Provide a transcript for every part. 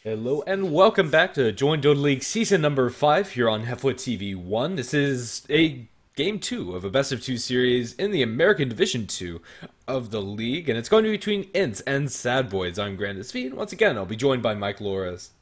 Hello and welcome back to Join Dota League Season number 5 here on HeflaTV 1. This is a Game 2 of a Best of 2 series in the American Division 2 of the league, and it's going to be between Intz and Sad Boys. I'm GrandisV, and once again, I'll be joined by Mikelorus.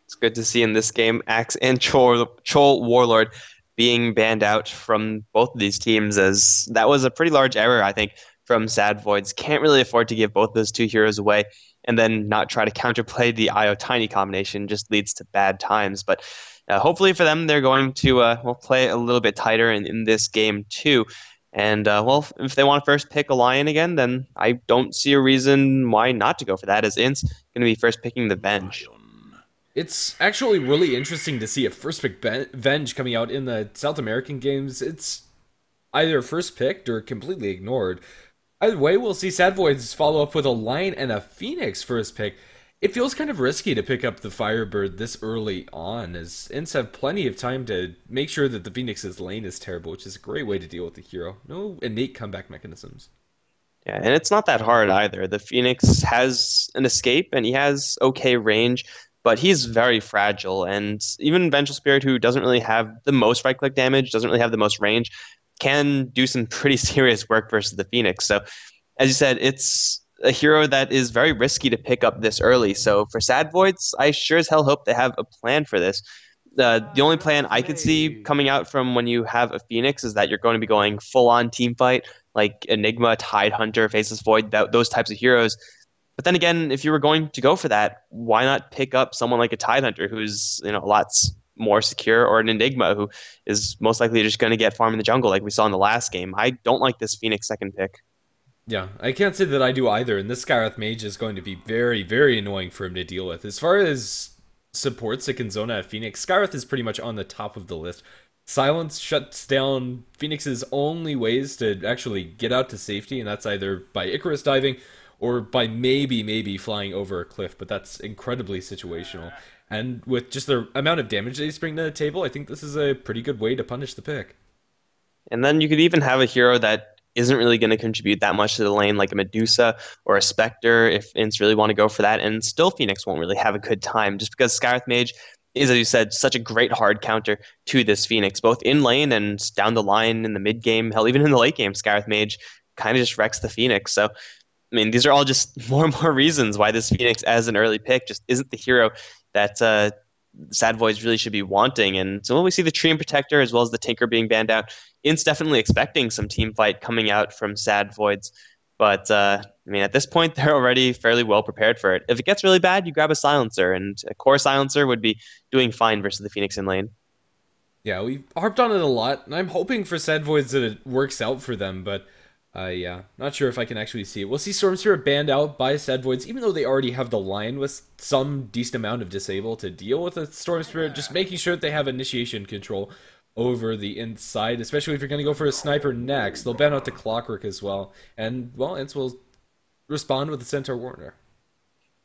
It's good to see in this game Axe and Chol Warlord being banned out from both of these teams, as that was a pretty large error, I think, from Sad Voids. Can't really afford to give both those two heroes away and then not try to counterplay the IO Tiny combination. Just leads to bad times. But hopefully for them, they're going to play a little bit tighter in this game too. And if they want to first pick a Lion again, then I don't see a reason why not to go for that, as Int's going to be first picking the bench. It's actually really interesting to see a first pick Venge coming out in the South American games. It's either first picked or completely ignored. Either way, we'll see Sad Voids follow up with a Lion and a Phoenix first pick. It feels kind of risky to pick up the Firebird this early on, as Ints have plenty of time to make sure that the Phoenix's lane is terrible, which is a great way to deal with the hero. No innate comeback mechanisms. Yeah, and it's not that hard either. The Phoenix has an escape and he has okay range, but he's very fragile. And even Vengeful Spirit, who doesn't really have the most right click damage, doesn't really have the most range, can do some pretty serious work versus the Phoenix. So, as you said, it's a hero that is very risky to pick up this early. So, for Sad Voids, I sure as hell hope they have a plan for this. The only plan I could see coming out from when you have a Phoenix is that you're going to be going full on team fight, like Enigma, Tidehunter, Faceless Void, those types of heroes. But then again, if you were going to go for that, why not pick up someone like a Tidehunter who's a lot more secure, or an Enigma who is most likely just going to get farm in the jungle like we saw in the last game? I don't like this Phoenix second pick. Yeah, I can't say that I do either, and this Skywrath Mage is going to be very, very annoying for him to deal with. As far as supports that can zone out Phoenix, Skywrath is pretty much on the top of the list. Silence shuts down Phoenix's only ways to actually get out to safety, and that's either by Icarus diving or by maybe flying over a cliff, but that's incredibly situational. And with just the amount of damage they bring to the table, I think this is a pretty good way to punish the pick. And then you could even have a hero that isn't really going to contribute that much to the lane, like a Medusa or a Spectre, if Ints really want to go for that. And still, Phoenix won't really have a good time, just because Skywrath Mage is, as you said, such a great hard counter to this Phoenix, both in lane and down the line in the mid game. Hell, even in the late game, Skywrath Mage kind of just wrecks the Phoenix. So, I mean, these are all just more and more reasons why this Phoenix, as an early pick, just isn't the hero that Sad Voids really should be wanting. And so when we see the Tree and Protector as well as the Tinker being banned out, Int's definitely expecting some team fight coming out from Sad Voids. But I mean, at this point, they're already fairly well prepared for it. If it gets really bad, you grab a Silencer, and a Core Silencer would be doing fine versus the Phoenix in lane. Yeah, we harped on it a lot, and I'm hoping for Sad Voids that it works out for them, but yeah, not sure if I can actually see it. We'll see Storm Spirit banned out by Sad Voids, even though they already have the Lion with some decent amount of disable to deal with a Storm Spirit, just making sure that they have initiation control over the inside, especially if you're going to go for a Sniper next. They'll ban out the Clockwork as well, and, well, Ints will respond with the Centaur Warner.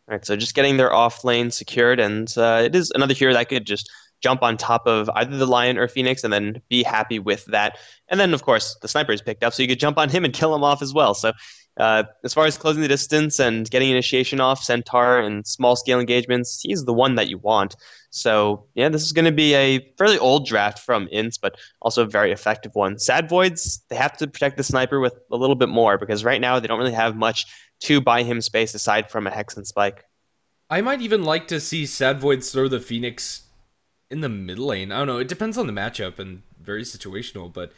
All right, so just getting their off lane secured, and it is another hero that could just jump on top of either the Lion or Phoenix and then be happy with that. And then, of course, the Sniper is picked up, so you could jump on him and kill him off as well. So as far as closing the distance and getting initiation off, Centaur and small scale engagements, he's the one that you want. So yeah, this is going to be a fairly old draft from Ints, but also a very effective one. Sad Voids, they have to protect the Sniper with a little bit more, because right now they don't really have much to buy him space aside from a Hex and Spike. I might even like to see Sad Voids throw the Phoenix in the mid lane. I don't know, it depends on the matchup and very situational, but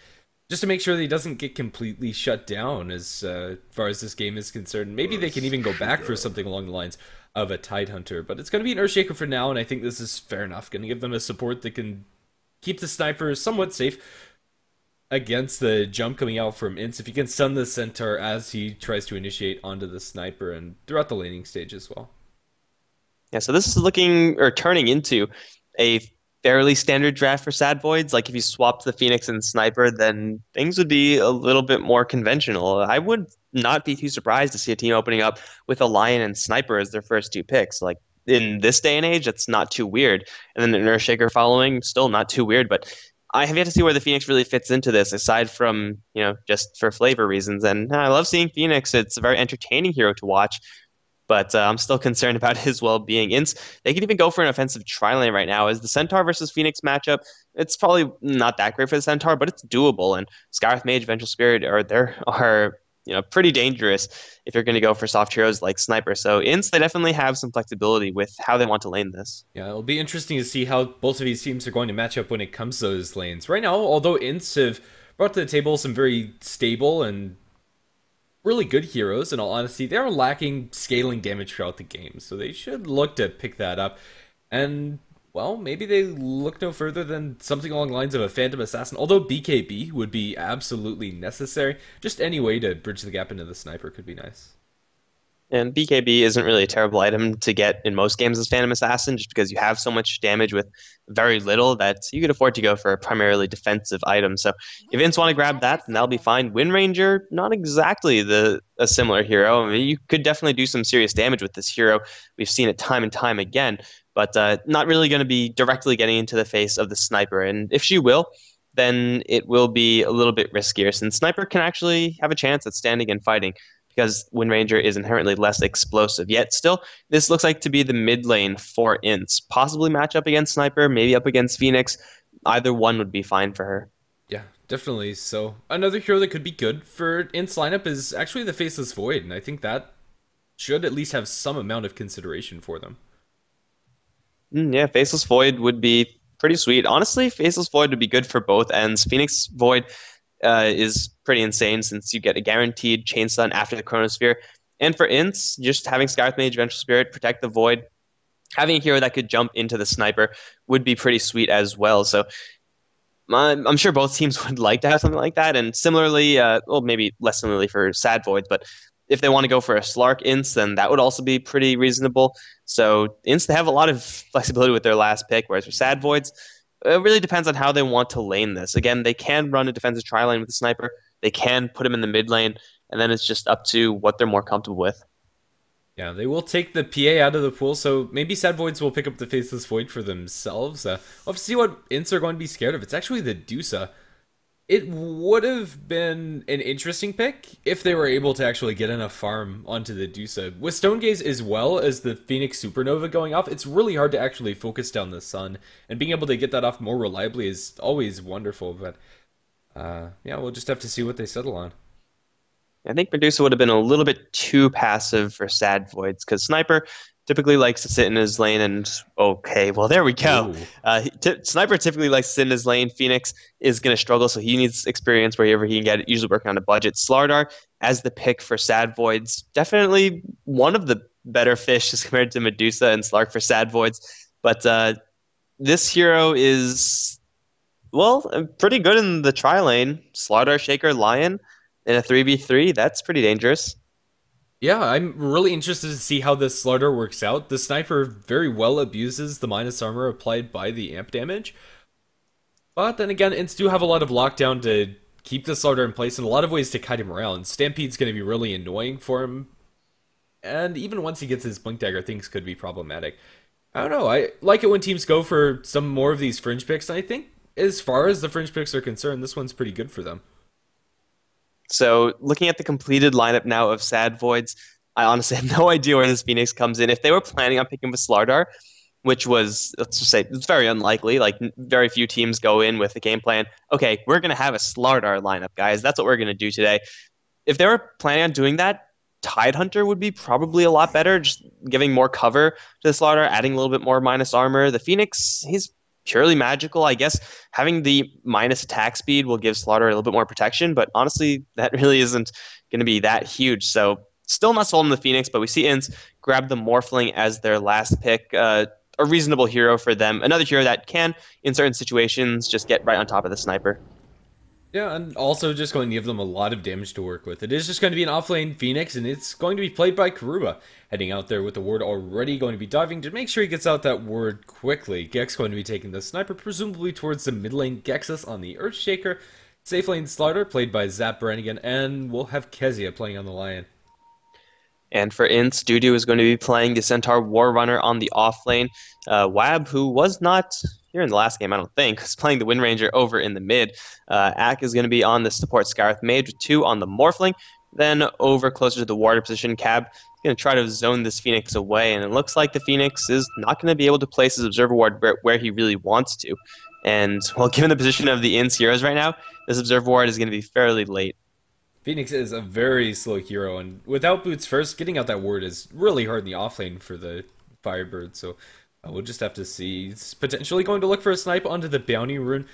just to make sure that he doesn't get completely shut down as far as this game is concerned. Maybe they can even go back for something along the lines of a Tidehunter, but it's going to be an Earthshaker for now, and I think this is fair enough. Going to give them a support that can keep the Sniper somewhat safe against the jump coming out from Ints. If you can stun the Centaur as he tries to initiate onto the Sniper and throughout the laning stage as well. Yeah, so this is looking or turning into a fairly standard draft for Sad Voids. Like if you swapped the Phoenix and Sniper, then things would be a little bit more conventional. I would not be too surprised to see a team opening up with a Lion and Sniper as their first two picks. Like in this day and age, that's not too weird. And then an Earthshaker following, still not too weird. But I have yet to see where the Phoenix really fits into this, aside from, just for flavor reasons. And I love seeing Phoenix. It's a very entertaining hero to watch. but I'm still concerned about his well-being. Intz, they could even go for an offensive tri-lane right now. As the Centaur versus Phoenix matchup, it's probably not that great for the Centaur, but it's doable. And Scarth Mage, Vengeful Spirit are pretty dangerous if you're going to go for soft heroes like Sniper. So Intz, they definitely have some flexibility with how they want to lane this. Yeah, it'll be interesting to see how both of these teams are going to match up when it comes to those lanes. Right now, although Ints have brought to the table some very stable and really good heroes, in all honesty, they are lacking scaling damage throughout the game, so they should look to pick that up. And, well, maybe they look no further than something along the lines of a Phantom Assassin, although BKB would be absolutely necessary. Just any way to bridge the gap into the Sniper could be nice. And BKB isn't really a terrible item to get in most games as Phantom Assassin, just because you have so much damage with very little that you could afford to go for a primarily defensive item. So if Ints want to grab that, then that'll be fine. Wind Ranger, not exactly a similar hero. I mean, you could definitely do some serious damage with this hero. We've seen it time and time again, but not really going to be directly getting into the face of the Sniper. And if she will, then it will be a little bit riskier, since Sniper can actually have a chance at standing and fighting, because Wind Ranger is inherently less explosive. Yet still, this looks like to be the mid lane for Ints. Possibly match up against Sniper, maybe up against Phoenix. Either one would be fine for her. Yeah, definitely. So another hero that could be good for Int's lineup is actually the Faceless Void, and I think that should at least have some amount of consideration for them. Yeah, Faceless Void would be pretty sweet. Honestly, Faceless Void would be good for both ends. Phoenix Void is pretty insane, since you get a guaranteed chain stun after the Chronosphere. And for Ints, just having Scarth Mage, Vengeful Spirit, protect the Void, having a hero that could jump into the Sniper would be pretty sweet as well. So I'm sure both teams would like to have something like that. And similarly, well, maybe less similarly for Sad Voids, but if they want to go for a Slark Ints, then that would also be pretty reasonable. So Ints, they have a lot of flexibility with their last pick, whereas for Sad Voids, it really depends on how they want to lane this. Again, they can run a defensive tri lane with the Sniper. They can put him in the mid lane, and then it's just up to what they're more comfortable with. Yeah, they will take the PA out of the pool, so maybe Sad Voids will pick up the Faceless Void for themselves. We'll have to see what Ints are going to be scared of. It's actually the Dusa. It would have been an interesting pick if they were able to actually get enough farm onto the Dusa. With Stonegaze as well as the Phoenix Supernova going off, it's really hard to actually focus down the sun, and being able to get that off more reliably is always wonderful, but yeah, we'll just have to see what they settle on. I think Medusa would have been a little bit too passive for Sad Voids, because Sniper typically likes to sit in his lane and okay, well, there we go. Ooh. Sniper typically likes to sit in his lane. Phoenix is going to struggle, so he needs experience wherever he can get it, usually working on a budget. Slardar as the pick for Sad Voids, definitely one of the better fish as compared to Medusa and Slark for Sad Voids. But this hero is, well, pretty good in the tri lane. Slardar, Shaker, Lion in a 3v3, that's pretty dangerous. Yeah, I'm really interested to see how this slaughter works out. The sniper very well abuses the minus armor applied by the amp damage. But then again, Ints do have a lot of lockdown to keep the slaughter in place and a lot of ways to kite him around. Stampede's going to be really annoying for him. And even once he gets his Blink Dagger, things could be problematic. I don't know, I like it when teams go for some more of these fringe picks, and I think as far as the fringe picks are concerned, this one's pretty good for them. So looking at the completed lineup now of Sad Voids, I honestly have no idea where this Phoenix comes in. If they were planning on picking with Slardar, which was, let's just say, it's very unlikely. Like, very few teams go in with a game plan. Okay, we're going to have a Slardar lineup, guys. That's what we're going to do today. If they were planning on doing that, Tidehunter would be probably a lot better, just giving more cover to the Slardar, adding a little bit more minus armor. The Phoenix, he's purely magical. I guess having the minus attack speed will give Slardar a little bit more protection, but honestly, that really isn't going to be that huge. So still not sold on the Phoenix, but we see Ints grab the Morphling as their last pick. A reasonable hero for them. Another hero that can, in certain situations, just get right on top of the Sniper. Yeah, and also just going to give them a lot of damage to work with. It is just going to be an offlane Phoenix, and it's going to be played by Karuba, heading out there with the ward already going to be diving to make sure he gets out that ward quickly. Gex going to be taking the Sniper, presumably towards the mid lane. Gexus on the Earthshaker. Safe lane Slaughter, played by Zap Brannigan, and we'll have Kezia playing on the Lion. And for Ints, Dudu is going to be playing the Centaur War Runner on the off lane. Wab, who was not here in the last game, I don't think, is playing the Wind Ranger over in the mid. Ak is going to be on the support Scarth Mage with 2 on the Morphling. Then over closer to the Warder position, Cab going to try to zone this Phoenix away, and it looks like the Phoenix is not going to be able to place his Observer Ward where he really wants to. And, well, given the position of the Intz heroes right now, this Observer Ward is going to be fairly late. Phoenix is a very slow hero, and without boots first, getting out that ward is really hard in the offlane for the Firebird, so we'll just have to see. He's potentially going to look for a snipe onto the Bounty Rune.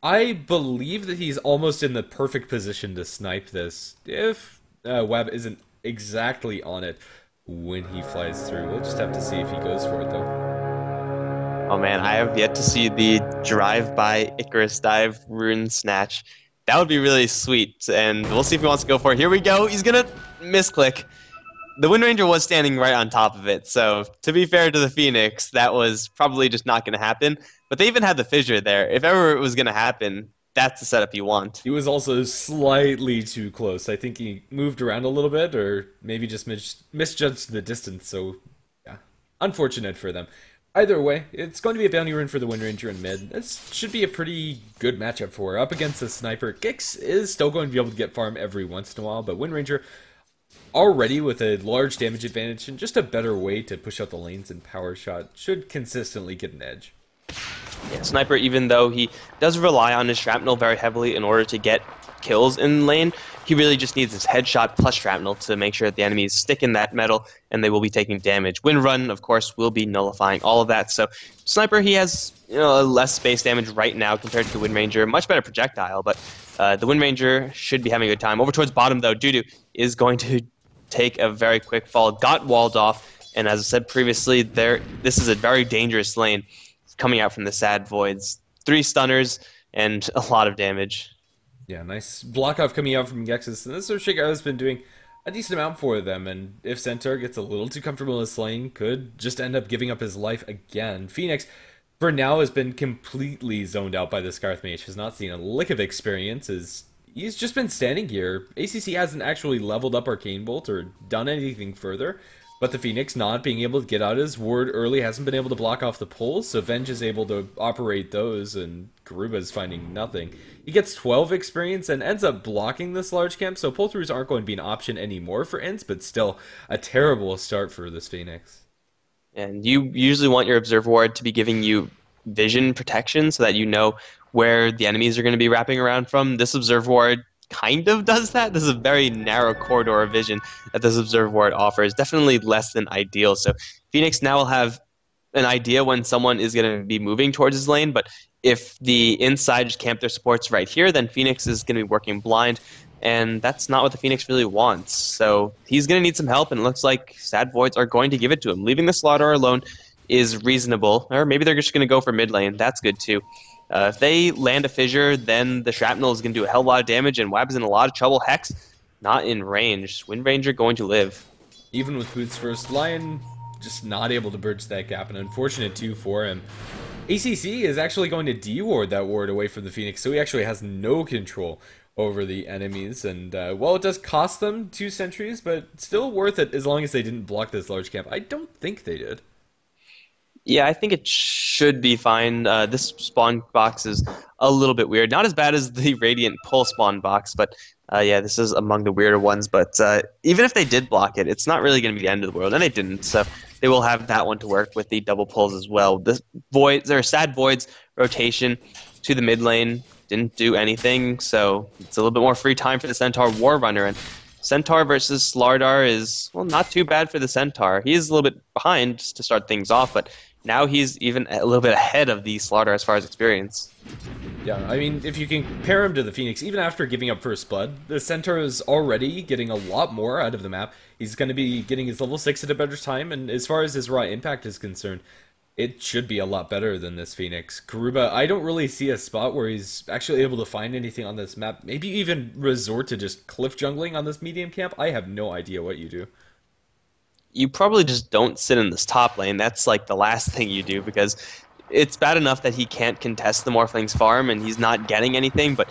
I believe that he's almost in the perfect position to snipe this, if Web isn't exactly on it when he flies through. We'll just have to see if he goes for it, though. Oh man, I have yet to see the drive-by Icarus dive rune snatch. That would be really sweet, and we'll see if he wants to go for it. Here we go. He's going to misclick. The Wind Ranger was standing right on top of it, so to be fair to the Phoenix, that was probably just not going to happen. But they even had the fissure there. If ever it was going to happen, that's the setup you want. He was also slightly too close. I think he moved around a little bit, or maybe just misjudged the distance, so yeah. Unfortunate for them. Either way, it's going to be a Bounty Rune for the Wind Ranger in mid. This should be a pretty good matchup for her. Up against the Sniper, Gix is still going to be able to get farm every once in a while, but Wind Ranger already with a large damage advantage and just a better way to push out the lanes and power shot should consistently get an edge. Yeah, Sniper, even though he does rely on his shrapnel very heavily in order to get kills in lane, he really just needs his headshot plus shrapnel to make sure that the enemies stick in that metal and they will be taking damage. Wind Run, of course, will be nullifying all of that. So Sniper, he has less space damage right now compared to the Wind Ranger. Much better projectile, but the Wind Ranger should be having a good time. Over towards bottom, though, Dudu is going to take a very quick fall. Got walled off, and as I said previously, this is a very dangerous lane coming out from the Sad Voids. 3 stunners and a lot of damage. Yeah, nice block off coming out from Gexus, and this Urshiga has been doing a decent amount for them, and if Centaur gets a little too comfortable in this lane, could just end up giving up his life again. Phoenix, for now, has been completely zoned out by the Scarth Mage, has not seen a lick of experience, he's just been standing here. ACC hasn't actually leveled up Arcane Bolt or done anything further, but the Phoenix not being able to get out his ward early hasn't been able to block off the pulls, so Venge is able to operate those, and Garuba's finding nothing. He gets 12 experience and ends up blocking this large camp, so pull-throughs aren't going to be an option anymore for Intz, but still a terrible start for this Phoenix. And you usually want your Observer Ward to be giving you vision protection so that you know where the enemies are going to be wrapping around from. This Observer Ward kind of does that. This is a very narrow corridor of vision that this Observer Ward offers. Definitely less than ideal. So Phoenix now will have an idea when someone is going to be moving towards his lane, but if the inside just camp their supports right here, then Phoenix is going to be working blind, and that's not what the Phoenix really wants. So he's going to need some help, and it looks like Sad Voids are going to give it to him. Leaving the Slaughter alone is reasonable, or maybe they're just going to go for mid lane. That's good too. If they land a fissure, then the shrapnel is going to do a hell of a lot of damage, and Wab's in a lot of trouble. Hex, not in range. Wind Ranger going to live. Even with boots first, Lion just not able to bridge that gap, and unfortunate too for him. ACC is actually going to de-ward that ward away from the Phoenix, so he actually has no control over the enemies, and well, it does cost them 2 sentries, but still worth it as long as they didn't block this large camp. I don't think they did. Yeah, I think it should be fine. This spawn box is a little bit weird. Not as bad as the Radiant Pull spawn box, but yeah, this is among the weirder ones. But even if they did block it, it's not really going to be the end of the world, and they didn't. So they will have that one to work with the double pulls as well. The Voids, or Sad Voids rotation to the mid lane didn't do anything, so it's a little bit more free time for the Centaur War Runner. And Centaur versus Slardar is, well, not too bad for the Centaur. He is a little bit behind just to start things off, but now he's even a little bit ahead of the Slardar as far as experience. Yeah, I mean, if you can compare him to the Phoenix, even after giving up First Blood, the Centaur is already getting a lot more out of the map. He's going to be getting his level 6 at a better time, and as far as his raw impact is concerned, it should be a lot better than this Phoenix. Garuba, I don't really see a spot where he's actually able to find anything on this map. Maybe even resort to just cliff jungling on this medium camp. I have no idea what you do. You probably just don't sit in this top lane. That's like the last thing you do, because it's bad enough that he can't contest the Morphling's farm and he's not getting anything, but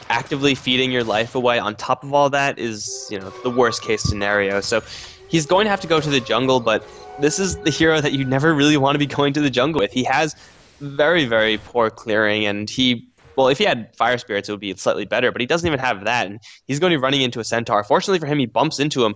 actively feeding your life away on top of all that is, you know, the worst case scenario. So he's going to have to go to the jungle, but this is the hero that you never really want to be going to the jungle with. He has very, very poor clearing, and well, if he had Fire Spirits, it would be slightly better, but he doesn't even have that, and he's going to be running into a Centaur. Fortunately for him, he bumps into him,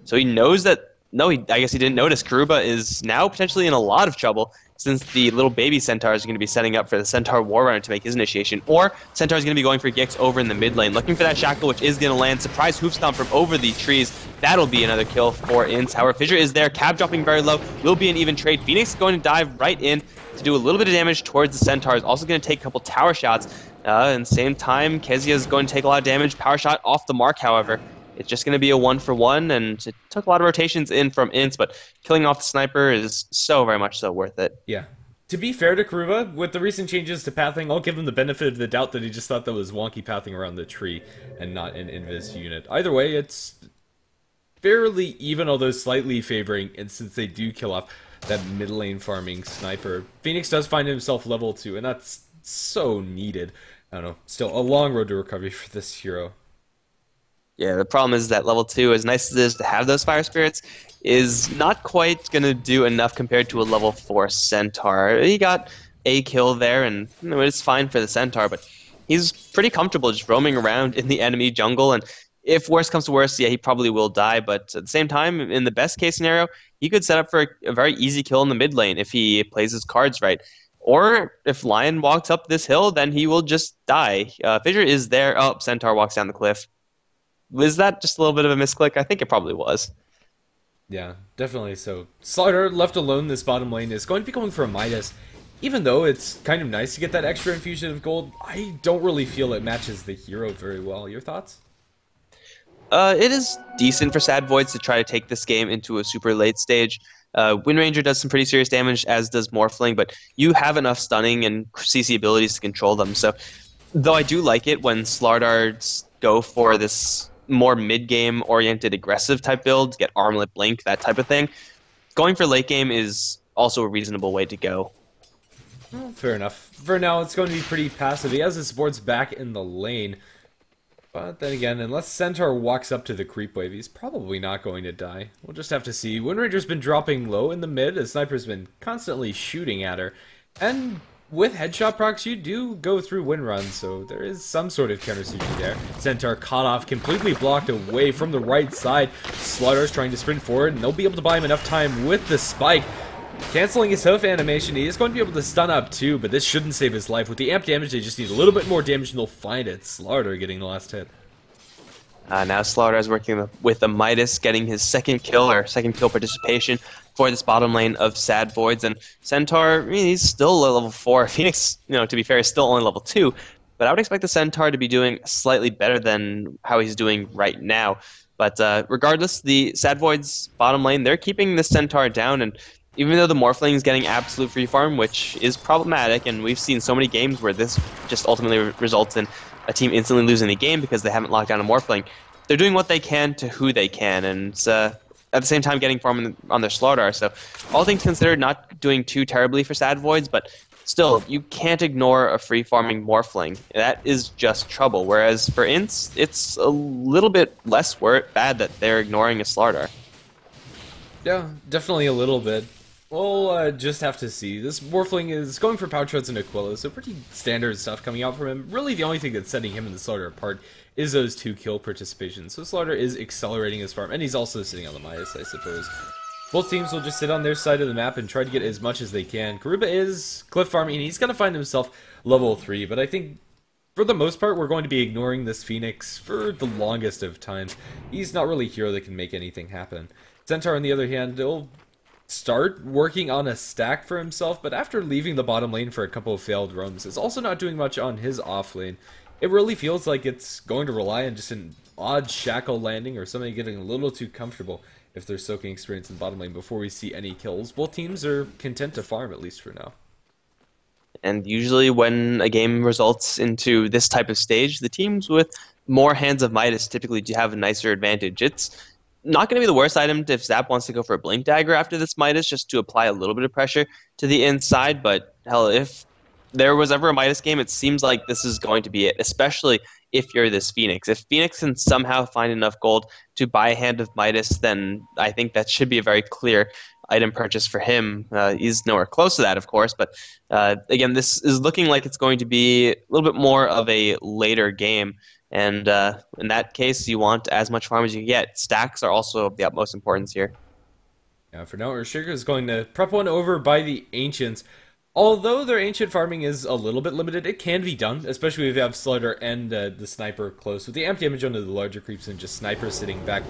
so he knows that No, I guess he didn't notice. Garuba is now potentially in a lot of trouble since the little baby Centaurs are going to be setting up for the Centaur Warrunner to make his initiation. Or Centaur is going to be going for Gix over in the mid lane, looking for that Shackle, which is going to land. Surprise Hoof Stomp from over the trees. That'll be another kill for Intz. However, Fissure is there, Cab dropping very low. Will be an even trade. Phoenix is going to dive right in to do a little bit of damage towards the Centaurs. Also going to take a couple tower shots. And same time, Kezia is going to take a lot of damage. Power shot off the mark, however. It's just going to be a 1-for-1, and it took a lot of rotations in from Intz, but killing off the sniper is so very much so worth it. Yeah. To be fair to Karuba, with the recent changes to pathing, I'll give him the benefit of the doubt that he just thought that was wonky pathing around the tree and not an invis unit. Either way, it's fairly even, although slightly favoring Intz since they do kill off that mid lane farming sniper. Phoenix does find himself level 2, and that's so needed. I don't know. Still, a long road to recovery for this hero. Yeah, the problem is that level 2, as nice as it is to have those Fire Spirits, is not quite going to do enough compared to a level 4 Centaur. He got a kill there, and it's fine for the Centaur, but he's pretty comfortable just roaming around in the enemy jungle, and if worse comes to worse, yeah, he probably will die, but at the same time, in the best case scenario, he could set up for a very easy kill in the mid lane if he plays his cards right. Or if Lion walks up this hill, then he will just die. Fissure is there. Oh, Centaur walks down the cliff. Was that just a little bit of a misclick? I think it probably was. Yeah, definitely so. Slaughter, left alone this bottom lane, is going to be going for a Midas. Even though it's kind of nice to get that extra infusion of gold, I don't really feel it matches the hero very well. Your thoughts? It is decent for Sad Voids to try to take this game into a super late stage. Wind Ranger does some pretty serious damage, as does Morphling, but you have enough stunning and CC abilities to control them. So, though I do like it when Slardards go for this more mid-game oriented aggressive type build, get Armlet Blink, that type of thing, going for late game is also a reasonable way to go. Well, fair enough. For now, it's going to be pretty passive. He has his supports back in the lane. But then again, unless Centaur walks up to the creep wave, he's probably not going to die. We'll just have to see. Wind Ranger's been dropping low in the mid, as Sniper's been constantly shooting at her. And with headshot procs, you do go through wind runs, so there is some sort of counter synergy there. Centaur caught off, completely blocked away from the right side. Slaughter's trying to sprint forward, and they'll be able to buy him enough time with the spike. Canceling his hoof animation, he is going to be able to stun up too, but this shouldn't save his life. With the amp damage, they just need a little bit more damage and they'll find it. Slaughter getting the last hit. Now Slaughter is working with the Midas, getting his second kill participation for this bottom lane of Sad Voids. And Centaur, I mean, he's still a level 4. Phoenix, to be fair, is still only level 2. But I would expect the Centaur to be doing slightly better than how he's doing right now. But regardless, the Sad Voids bottom lane, they're keeping the Centaur down, and even though the Morphling is getting absolute free farm, which is problematic, and we've seen so many games where this just ultimately results in a team instantly losing the game because they haven't locked down a Morphling, they're doing what they can to who they can, and at the same time getting farm on their Slardar. So all things considered, not doing too terribly for Sad Voids, but still, you can't ignore a free farming Morphling. That is just trouble. Whereas for Intz, it's a little bit less bad that they're ignoring a Slardar. Yeah, definitely a little bit. We'll just have to see. This Morphling is going for Pouch Rods and Aquila, so pretty standard stuff coming out from him. Really, the only thing that's setting him and the Slaughter apart is those 2 kill participations. So Slaughter is accelerating his farm, and he's also sitting on the Midas, I suppose. Both teams will just sit on their side of the map and try to get as much as they can. Garuba is cliff farming, and he's going to find himself level 3, but I think for the most part, we're going to be ignoring this Phoenix for the longest of times. He's not really a hero that can make anything happen. Centaur, on the other hand, he'll start working on a stack for himself, but after leaving the bottom lane for a couple of failed roams, is also not doing much on his off lane. It really feels like it's going to rely on just an odd shackle landing or somebody getting a little too comfortable if they're soaking experience in the bottom lane before we see any kills. Both teams are content to farm, at least for now. And usually when a game results into this type of stage, the teams with more hands of Midas typically do have a nicer advantage. It's not going to be the worst item if Zap wants to go for a Blink Dagger after this Midas, just to apply a little bit of pressure to the inside, but hell, if there was ever a Midas game, it seems like this is going to be it, especially if you're this Phoenix. If Phoenix can somehow find enough gold to buy a hand of Midas, then I think that should be a very clear item purchase for him. He's nowhere close to that, of course, but again, this is looking like it's going to be a little bit more of a later game. And in that case, you want as much farm as you can get. Stacks are also of the utmost importance here. Yeah, for now, Earthshaker is going to prep one over by the Ancients. Although their Ancient farming is a little bit limited, it can be done, especially if you have Slaughter and the Sniper close. With the amp damage onto the larger creeps and just Sniper sitting back,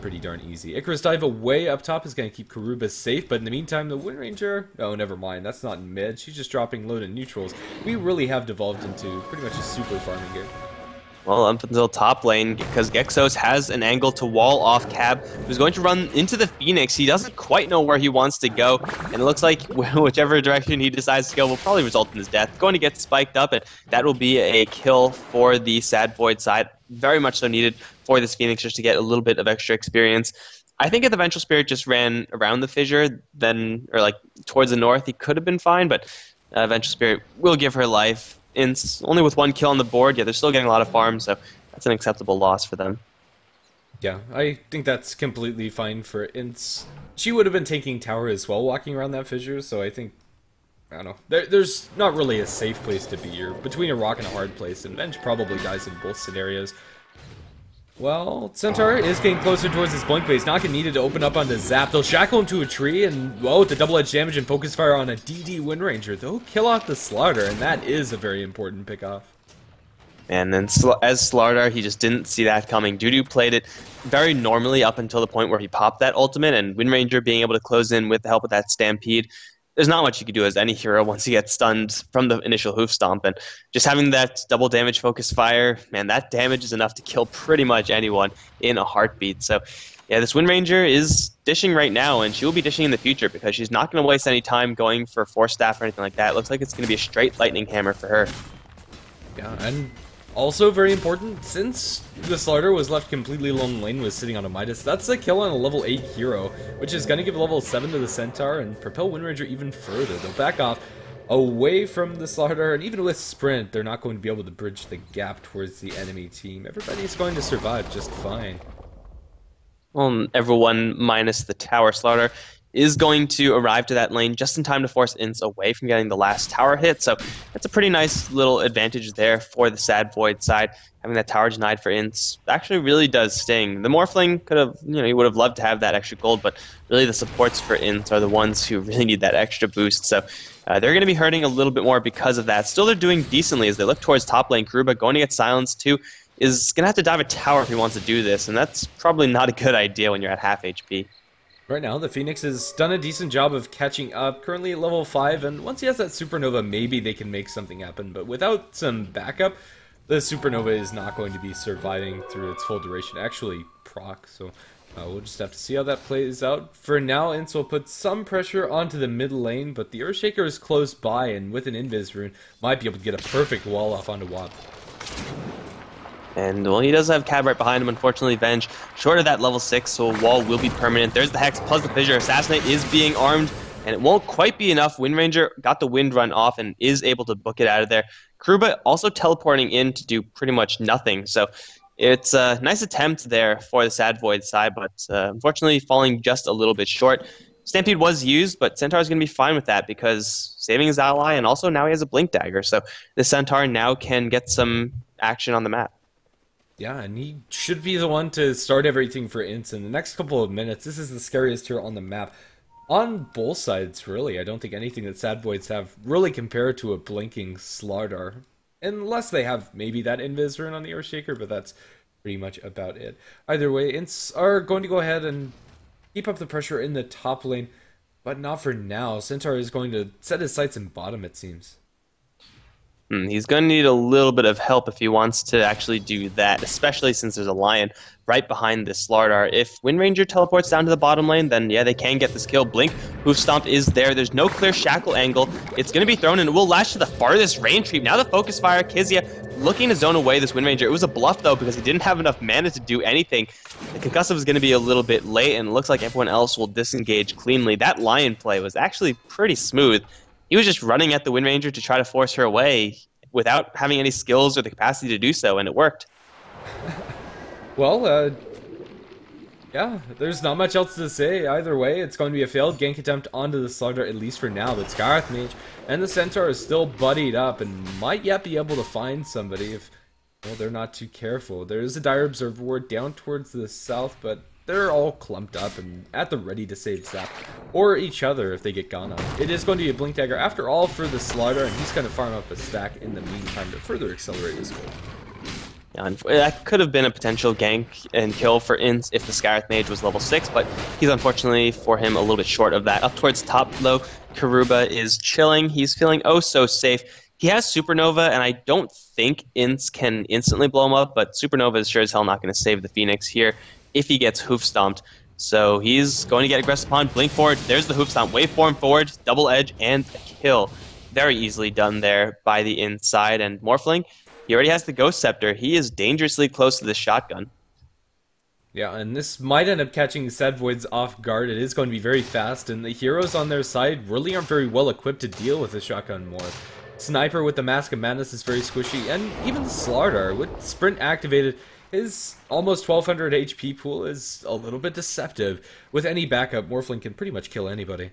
pretty darn easy. Icarus Dive away up top is going to keep Karuba safe, but in the meantime, the Wind Ranger... Oh, never mind, that's not in mid. She's just dropping low to neutrals. We really have devolved into pretty much a super farming game. Well, up until top lane, because Gexos has an angle to wall off Cab, who's going to run into the Phoenix. He doesn't quite know where he wants to go, and it looks like whichever direction he decides to go will probably result in his death. Going to get spiked up, and that will be a kill for the Sad Void side. Very much so needed for this Phoenix just to get a little bit of extra experience. I think if the Vengeful Spirit just ran around the fissure, then, or like towards the north, he could have been fine, but Vengeful Spirit will give her life. Intz only with one kill on the board. Yeah, they're still getting a lot of farms, so that's an acceptable loss for them. Yeah, I think that's completely fine for Intz. She would have been taking tower as well, walking around that fissure, so I think, I don't know. There's not really a safe place to be. You're between a rock and a hard place, and Venge probably dies in both scenarios. Well, Centaur is getting closer towards his blink, but he's not going to need it to open up on the Zap. They'll shackle him to a tree, and, well, with the double-edged damage and focus fire on a DD Wind Ranger, they'll kill off the Slaughter, and that is a very important pick-off. And then as Slardar, he just didn't see that coming. Dudu played it very normally up until the point where he popped that ultimate, and Wind Ranger being able to close in with the help of that Stampede. There's not much you can do as any hero once you get stunned from the initial hoof stomp, and just having that double damage focus fire, man, that damage is enough to kill pretty much anyone in a heartbeat. So yeah, this Wind Ranger is dishing right now, and she will be dishing in the future because she's not going to waste any time going for Force Staff or anything like that. It looks like it's going to be a straight Lightning Hammer for her. Yeah, and also very important, since the Slaughter was left completely alone lane was sitting on a Midas, that's a kill on a level 8 hero, which is going to give level 7 to the Centaur and propel Wind Ranger even further. They'll back off away from the Slaughter, and even with Sprint, they're not going to be able to bridge the gap towards the enemy team. Everybody's going to survive just fine. Well, everyone minus the tower. Slaughter is going to arrive to that lane just in time to force Intz away from getting the last tower hit. So that's a pretty nice little advantage there for the Sad Void side. Having that tower denied for Intz actually really does sting. The Morphling could have, he would have loved to have that extra gold, but really the supports for Intz are the ones who really need that extra boost. So they're going to be hurting a little bit more because of that. Still, they're doing decently as they look towards top lane. Karuba going to get silenced too. Is going to have to dive a tower if he wants to do this, and that's probably not a good idea when you're at half HP. Right now, the Phoenix has done a decent job of catching up, currently at level 5, and once he has that Supernova, maybe they can make something happen, but without some backup, the Supernova is not going to be surviving through its full duration, actually proc, so we'll just have to see how that plays out. For now, Intz will put some pressure onto the mid lane, but the Earthshaker is close by, and with an Invis rune, might be able to get a perfect wall off onto Wap. And, well, he does have Cab right behind him. Unfortunately, Venge short of that level 6, so a wall will be permanent. There's the Hex plus the Fissure. Assassinate is being armed, and it won't quite be enough. Wind Ranger got the Wind Run off and is able to book it out of there. Karuba also teleporting in to do pretty much nothing. So it's a nice attempt there for the Sad Void side, but unfortunately falling just a little bit short. Stampede was used, but Centaur's going to be fine with that because saving his ally, and also now he has a Blink Dagger. So the Centaur now can get some action on the map. Yeah, and he should be the one to start everything for Intz in the next couple of minutes. This is the scariest hero on the map. On both sides, really. I don't think anything that Sad Voids have really compared to a blinking Slardar. Unless they have maybe that Invis rune on the Earthshaker, but that's pretty much about it. Either way, Intz are going to go ahead and keep up the pressure in the top lane, but not for now. Centaur is going to set his sights in bottom, it seems. He's going to need a little bit of help if he wants to actually do that, especially since there's a Lion right behind this Slardar. If Wind Ranger teleports down to the bottom lane, then yeah, they can get this kill. Blink, Hoof Stomp is there. There's no clear Shackle angle. It's going to be thrown and it will lash to the farthest range creep. Now the Focus Fire, Kizia looking to zone away this Wind Ranger. It was a bluff though because he didn't have enough mana to do anything. The Concussive is going to be a little bit late and it looks like everyone else will disengage cleanly. That Lion play was actually pretty smooth. He was just running at the Wind Ranger to try to force her away without having any skills or the capacity to do so, and it worked. Well, yeah, there's not much else to say. Either way, it's going to be a failed gank attempt onto the Slaughter, at least for now. But Scarth Mage and the Centaur is still buddied up and might yet be able to find somebody if, well, they're not too careful. There is a Dire Observer Ward down towards the south, but they're all clumped up and at the ready to save Zap, or each other if they get gone on. It is going to be a Blink Dagger after all for the Slider, and he's going to farm up a stack in the meantime to further accelerate his goal. Yeah, that could have been a potential gank and kill for Intz if the Scarith Mage was level 6, but he's unfortunately for him a little bit short of that. Up towards top, though, Karuba is chilling. He's feeling oh so safe. He has Supernova, and I don't think Intz can instantly blow him up, but Supernova is sure as hell not going to save the Phoenix here if he gets hoof stomped. So he's going to get aggressive upon, blink forward, there's the hoof stomp, waveform forward, double edge, and a kill. Very easily done there by the inside, and Morphling, he already has the Ghost Scepter. He is dangerously close to the shotgun. Yeah, and this might end up catching Sad Voids off guard. It is going to be very fast, and the heroes on their side really aren't very well equipped to deal with the shotgun more. Sniper with the Mask of Madness is very squishy, and even the Slardar with Sprint activated, his almost 1200 HP pool is a little bit deceptive. With any backup, Morphling can pretty much kill anybody.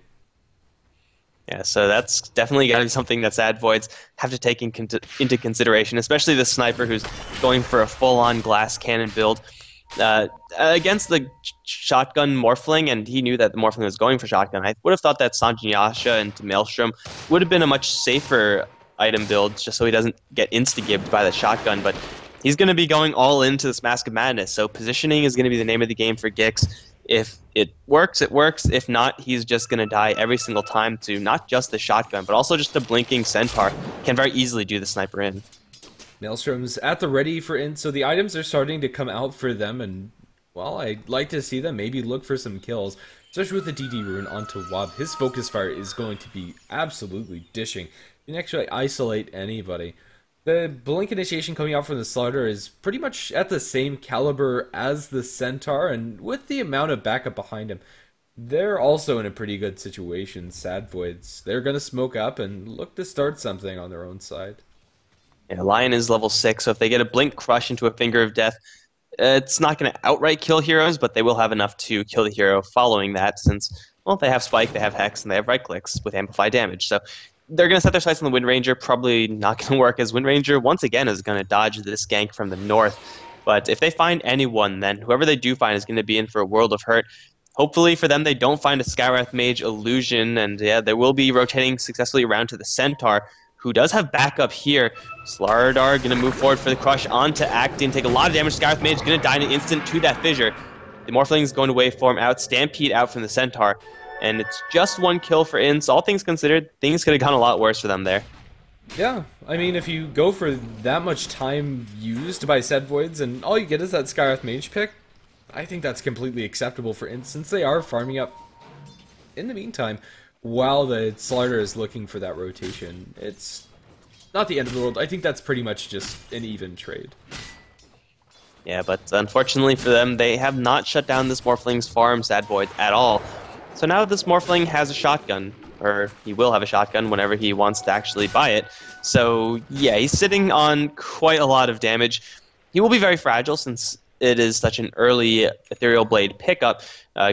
Yeah, so that's definitely going to be something that Sad Voids have to take into consideration, especially the Sniper who's going for a full-on glass cannon build. Against the shotgun Morphling, and he knew that the Morphling was going for shotgun, I would have thought that Sanjayasha into Maelstrom would have been a much safer item build, just so he doesn't get insta-gibbed by the shotgun, but he's going to be going all into this Mask of Madness, so positioning is going to be the name of the game for Gix. If it works, it works. If not, he's just going to die every single time to not just the shotgun, but also just a blinking Centaur. Can very easily do the sniper in. Maelstrom's at the ready for Intz, so the items are starting to come out for them, and, well, I'd like to see them maybe look for some kills, especially with the DD rune onto Wob. His focus fire is going to be absolutely dishing. You can actually isolate anybody. The Blink Initiation coming out from the Slider is pretty much at the same caliber as the Centaur, and with the amount of backup behind him, they're also in a pretty good situation. Sad Voids, they're going to smoke up and look to start something on their own side. Yeah, Lion is level 6, so if they get a Blink Crush into a Finger of Death, it's not going to outright kill heroes, but they will have enough to kill the hero following that, since, well, they have Spike, they have Hex, and they have right clicks with Amplified Damage. So they're going to set their sights on the Wind Ranger, probably not going to work, as Wind Ranger, once again, is going to dodge this gank from the north. But if they find anyone, then whoever they do find is going to be in for a world of hurt. Hopefully for them, they don't find a Skywrath Mage Illusion, and yeah, they will be rotating successfully around to the Centaur, who does have backup here. Slardar going to move forward for the crush onto Actin, take a lot of damage. Skywrath Mage going to die in an instant to that fissure. The Morphling is going to waveform out, Stampede out from the Centaur, and it's just one kill for Intz. All things considered, things could have gone a lot worse for them there. Yeah, I mean, if you go for that much time used by Sad Voids and all you get is that Skywrath Mage pick, I think that's completely acceptable for Intz, since they are farming up in the meantime while the Slider is looking for that rotation. It's not the end of the world. I think that's pretty much just an even trade. Yeah, but unfortunately for them, they have not shut down this Morphling's farm, Sad Void, at all. So now this Morphling has a shotgun, or he will have a shotgun whenever he wants to actually buy it. So yeah, he's sitting on quite a lot of damage. He will be very fragile since it is such an early Ethereal Blade pickup.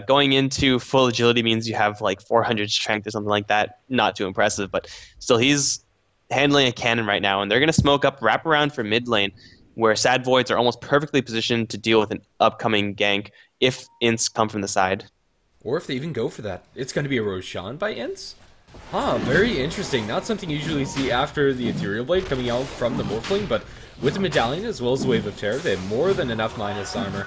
Going into full agility means you have like 400 strength or something like that. Not too impressive, but still he's handling a cannon right now, and they're going to smoke up, wrap around for mid lane, where Sad Voids are almost perfectly positioned to deal with an upcoming gank if Intz come from the side. Or if they even go for that. It's going to be a Roshan by Intz? Huh, very interesting. Not something you usually see after the Ethereal Blade coming out from the Morphling, but with the Medallion as well as the Wave of Terror, they have more than enough minus armor.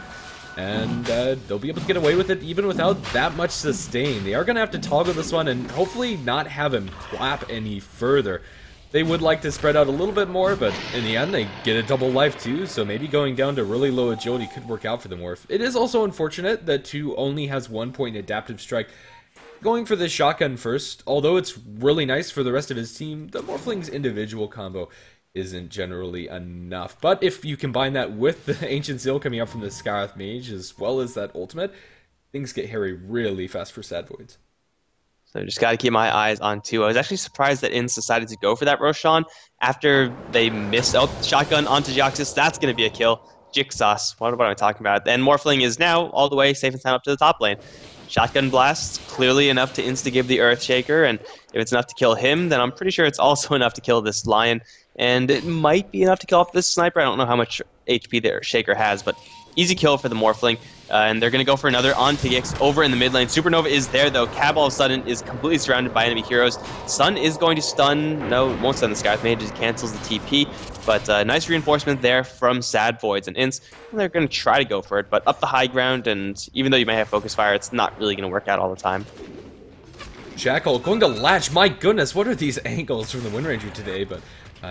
And they'll be able to get away with it even without that much sustain. They are going to have to toggle this one and hopefully not have him clap any further. They would like to spread out a little bit more, but in the end they get a double life too, so maybe going down to really low agility could work out for the Morph. It is also unfortunate that 2 only has 1 point in Adaptive Strike. Going for the shotgun first, although it's really nice for the rest of his team, the Morphling's individual combo isn't generally enough. But if you combine that with the Ancient Seal coming out from the Skywrath Mage as well as that ultimate, things get hairy really fast for Sad Voids. So just got to keep my eyes on 2. I was actually surprised that Intz decided to go for that Roshan after they missed out shotgun onto Jioxus. That's going to be a kill. Jigsaw. What am I talking about? And Morphling is now all the way safe and sound up to the top lane. Shotgun blast, clearly enough to insta-give the Earthshaker, and if it's enough to kill him, then I'm pretty sure it's also enough to kill this Lion, and it might be enough to kill off this Sniper. I don't know how much HP the Earthshaker has, but easy kill for the Morphling. And they're going to go for another on Tigix over in the mid lane. Supernova is there, though. Cab all of a sudden is completely surrounded by enemy heroes. Sun is going to stun. No, won't stun the Scarf Mage. He cancels the TP. But nice reinforcement there from Sad Voids and Intz. They're going to try to go for it, but up the high ground, and even though you may have Focus Fire, it's not really going to work out all the time. Jackal going to latch. My goodness, what are these angles from the Wind Ranger today? But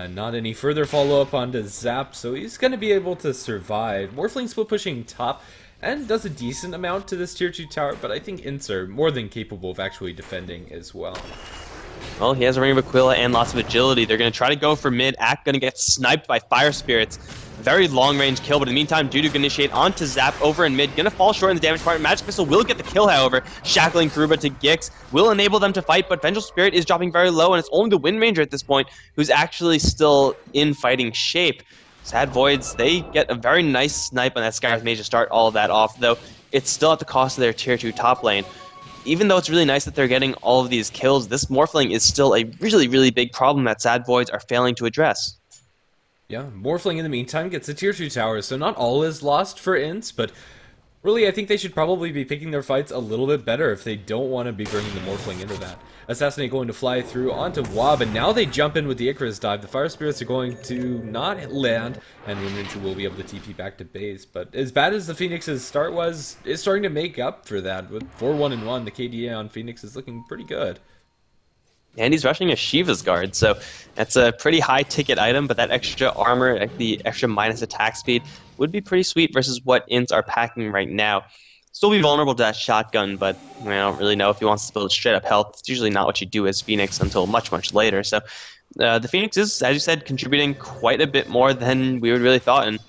not any further follow-up onto Zap, so he's going to be able to survive. Morphling split pushing top and does a decent amount to this tier 2 tower, but I think Intz are more than capable of actually defending as well. Well, he has a Ring of Aquila and lots of agility. They're going to try to go for mid. Ack going to get sniped by Fire Spirits. Very long-range kill, but in the meantime, Dudu going to initiate onto Zap over in mid. Going to fall short in the damage department. Magic Missile will get the kill, however. Shackling Karuba to Gix will enable them to fight, but Vengeful Spirit is dropping very low, and it's only the Wind Ranger at this point who's actually still in fighting shape. Sad Voids, they get a very nice snipe on that Scarf Mage to start all of that off, though it's still at the cost of their tier 2 top lane. Even though it's really nice that they're getting all of these kills, this Morphling is still a really, really big problem that Sad Voids are failing to address. Yeah, Morphling in the meantime gets a tier 2 tower, so not all is lost for Intz, but really I think they should probably be picking their fights a little bit better if they don't want to be bringing the Morphling into that. Assassinate going to fly through onto Wob, and now they jump in with the Icarus dive. The Fire Spirits are going to not land, and Wind Ranger will be able to TP back to base. But as bad as the Phoenix's start was, it's starting to make up for that. With 4-1-1, the KDA on Phoenix is looking pretty good. And he's rushing a Shiva's Guard, so that's a pretty high-ticket item, but that extra armor, the extra minus attack speed, would be pretty sweet versus what Ints are packing right now. Still be vulnerable to that shotgun, but I don't really know if he wants to build straight-up health. It's usually not what you do as Phoenix until much, much later. So the Phoenix is, as you said, contributing quite a bit more than we would really thought, and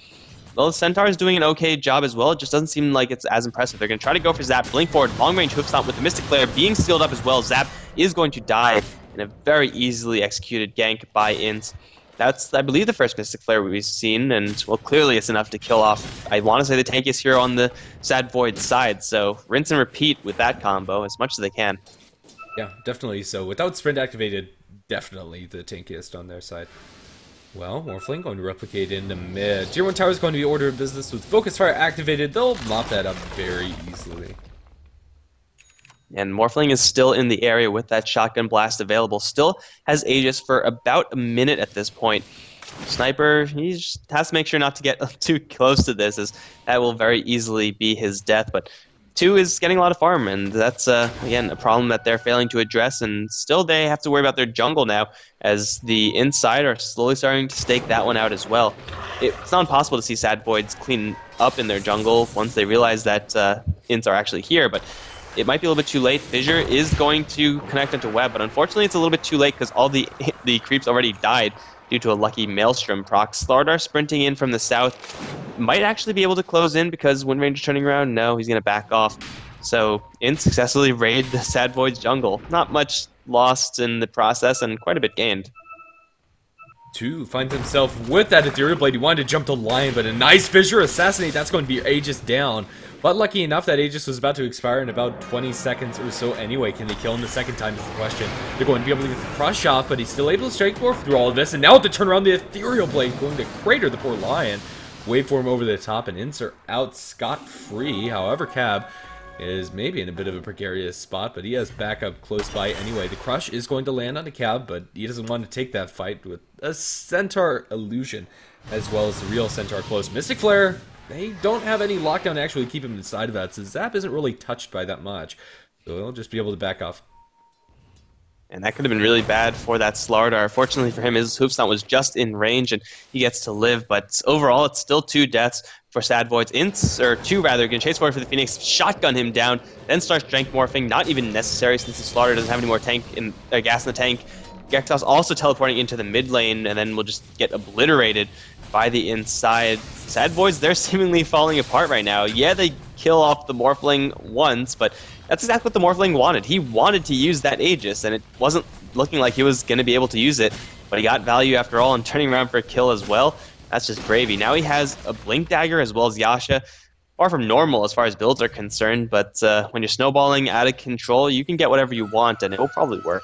well, the Centaur is doing an okay job as well. It just doesn't seem like it's as impressive. They're going to try to go for Zap, blink forward, long-range hook stomp with the Mystic Flare being sealed up as well. Zap is going to die in a very easily executed gank by Intz. That's, I believe, the first Mystic Flare we've seen, and, well, clearly it's enough to kill off, I want to say, the tankiest hero on the Sad Void side, so rinse and repeat with that combo as much as they can. Yeah, definitely so. Without sprint activated, definitely the tankiest on their side. Well, Morphling going to replicate into mid. Tier 1 tower is going to be order of business with Focus Fire activated. They'll mop that up very easily. And Morphling is still in the area with that Shotgun Blast available. Still has Aegis for about a minute at this point. Sniper, he just has to make sure not to get too close to this, as that will very easily be his death. But 2 is getting a lot of farm, and that's, again, a problem that they're failing to address. And still they have to worry about their jungle now, as the inside are slowly starting to stake that one out as well. It's not impossible to see Sad Voids clean up in their jungle once they realize that Ints are actually here, but it might be a little bit too late. Fissure is going to connect into Web, but unfortunately it's a little bit too late because all the creeps already died due to a lucky Maelstrom proc. Slardar sprinting in from the south might actually be able to close in because Wind Ranger's turning around. No, he's going to back off. So Intz successfully raid the Sad Void's jungle. Not much lost in the process and quite a bit gained. 2 finds himself with that Ethereal Blade. He wanted to jump the line, but a nice Fissure Assassinate. That's going to be Aegis down. But lucky enough that Aegis was about to expire in about 20 seconds or so anyway. Can they kill him the second time is the question. They're going to be able to get the crush off, but he's still able to strike forth through all of this. And now to turn around the Ethereal Blade, going to crater the poor Lion. Waveform over the top, and Intz are out scot-free. However, Cab is maybe in a bit of a precarious spot, but he has backup close by anyway. The crush is going to land on the Cab, but he doesn't want to take that fight with a Centaur illusion, as well as the real Centaur close. Mystic Flare, they don't have any lockdown to actually keep him inside of that, so Zap isn't really touched by that much. So he'll just be able to back off. And that could have been really bad for that Slardar. Fortunately for him, his Hoofstomp was just in range, and he gets to live. But overall, it's still 2 deaths for Sad Voids. Intz, or 2 rather, going to chase forward for the Phoenix, shotgun him down, then starts Strength Morphing. Not even necessary since the Slardar doesn't have any more gas in the tank. Gexos also teleporting into the mid lane, and then will just get obliterated by the inside. Sad Voids, they're seemingly falling apart right now. Yeah, they kill off the Morphling once, but that's exactly what the Morphling wanted. He wanted to use that Aegis, and it wasn't looking like he was going to be able to use it, but he got value after all, and turning around for a kill as well. That's just gravy. Now he has a Blink Dagger as well as Yasha. Far from normal as far as builds are concerned, but when you're snowballing out of control, you can get whatever you want, and it will probably work.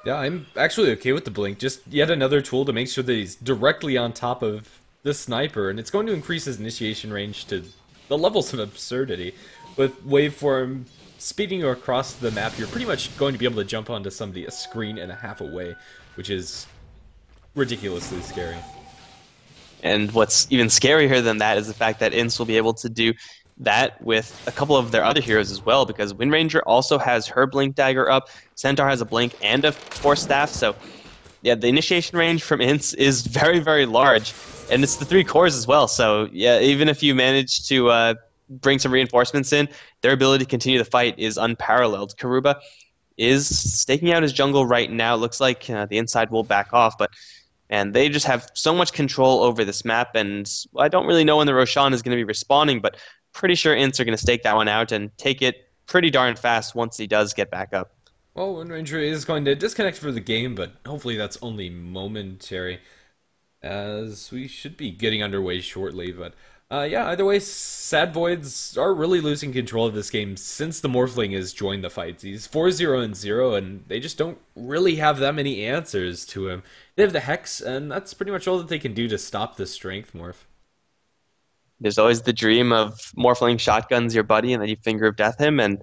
Yeah, I'm actually okay with the Blink. Just yet another tool to make sure that he's directly on top of the sniper, and it's going to increase his initiation range to the levels of absurdity. With waveform speeding across the map, you're pretty much going to be able to jump onto somebody a screen and a half away, which is ridiculously scary. And what's even scarier than that is the fact that Intz will be able to do that with a couple of their other heroes as well, because Wind Ranger also has her Blink Dagger up, Centaur has a Blink and a Force Staff, so yeah, the initiation range from Intz is very, very large, and it's the 3 cores as well, so yeah, even if you manage to bring some reinforcements in, their ability to continue the fight is unparalleled. Karuba is staking out his jungle right now. Looks like the inside will back off, and they just have so much control over this map, and I don't really know when the Roshan is going to be respawning, but pretty sure Intz are going to stake that one out and take it pretty darn fast once he does get back up. Well, Wind Ranger is going to disconnect for the game, but hopefully that's only momentary, as we should be getting underway shortly. But yeah, either way, Sad Voids are really losing control of this game since the Morphling has joined the fights. He's 4-0-0, and they just don't really have that many answers to him. They have the Hex, and that's pretty much all that they can do to stop the Strength Morph. There's always the dream of Morphling shotguns your buddy, and then you Finger of Death him, and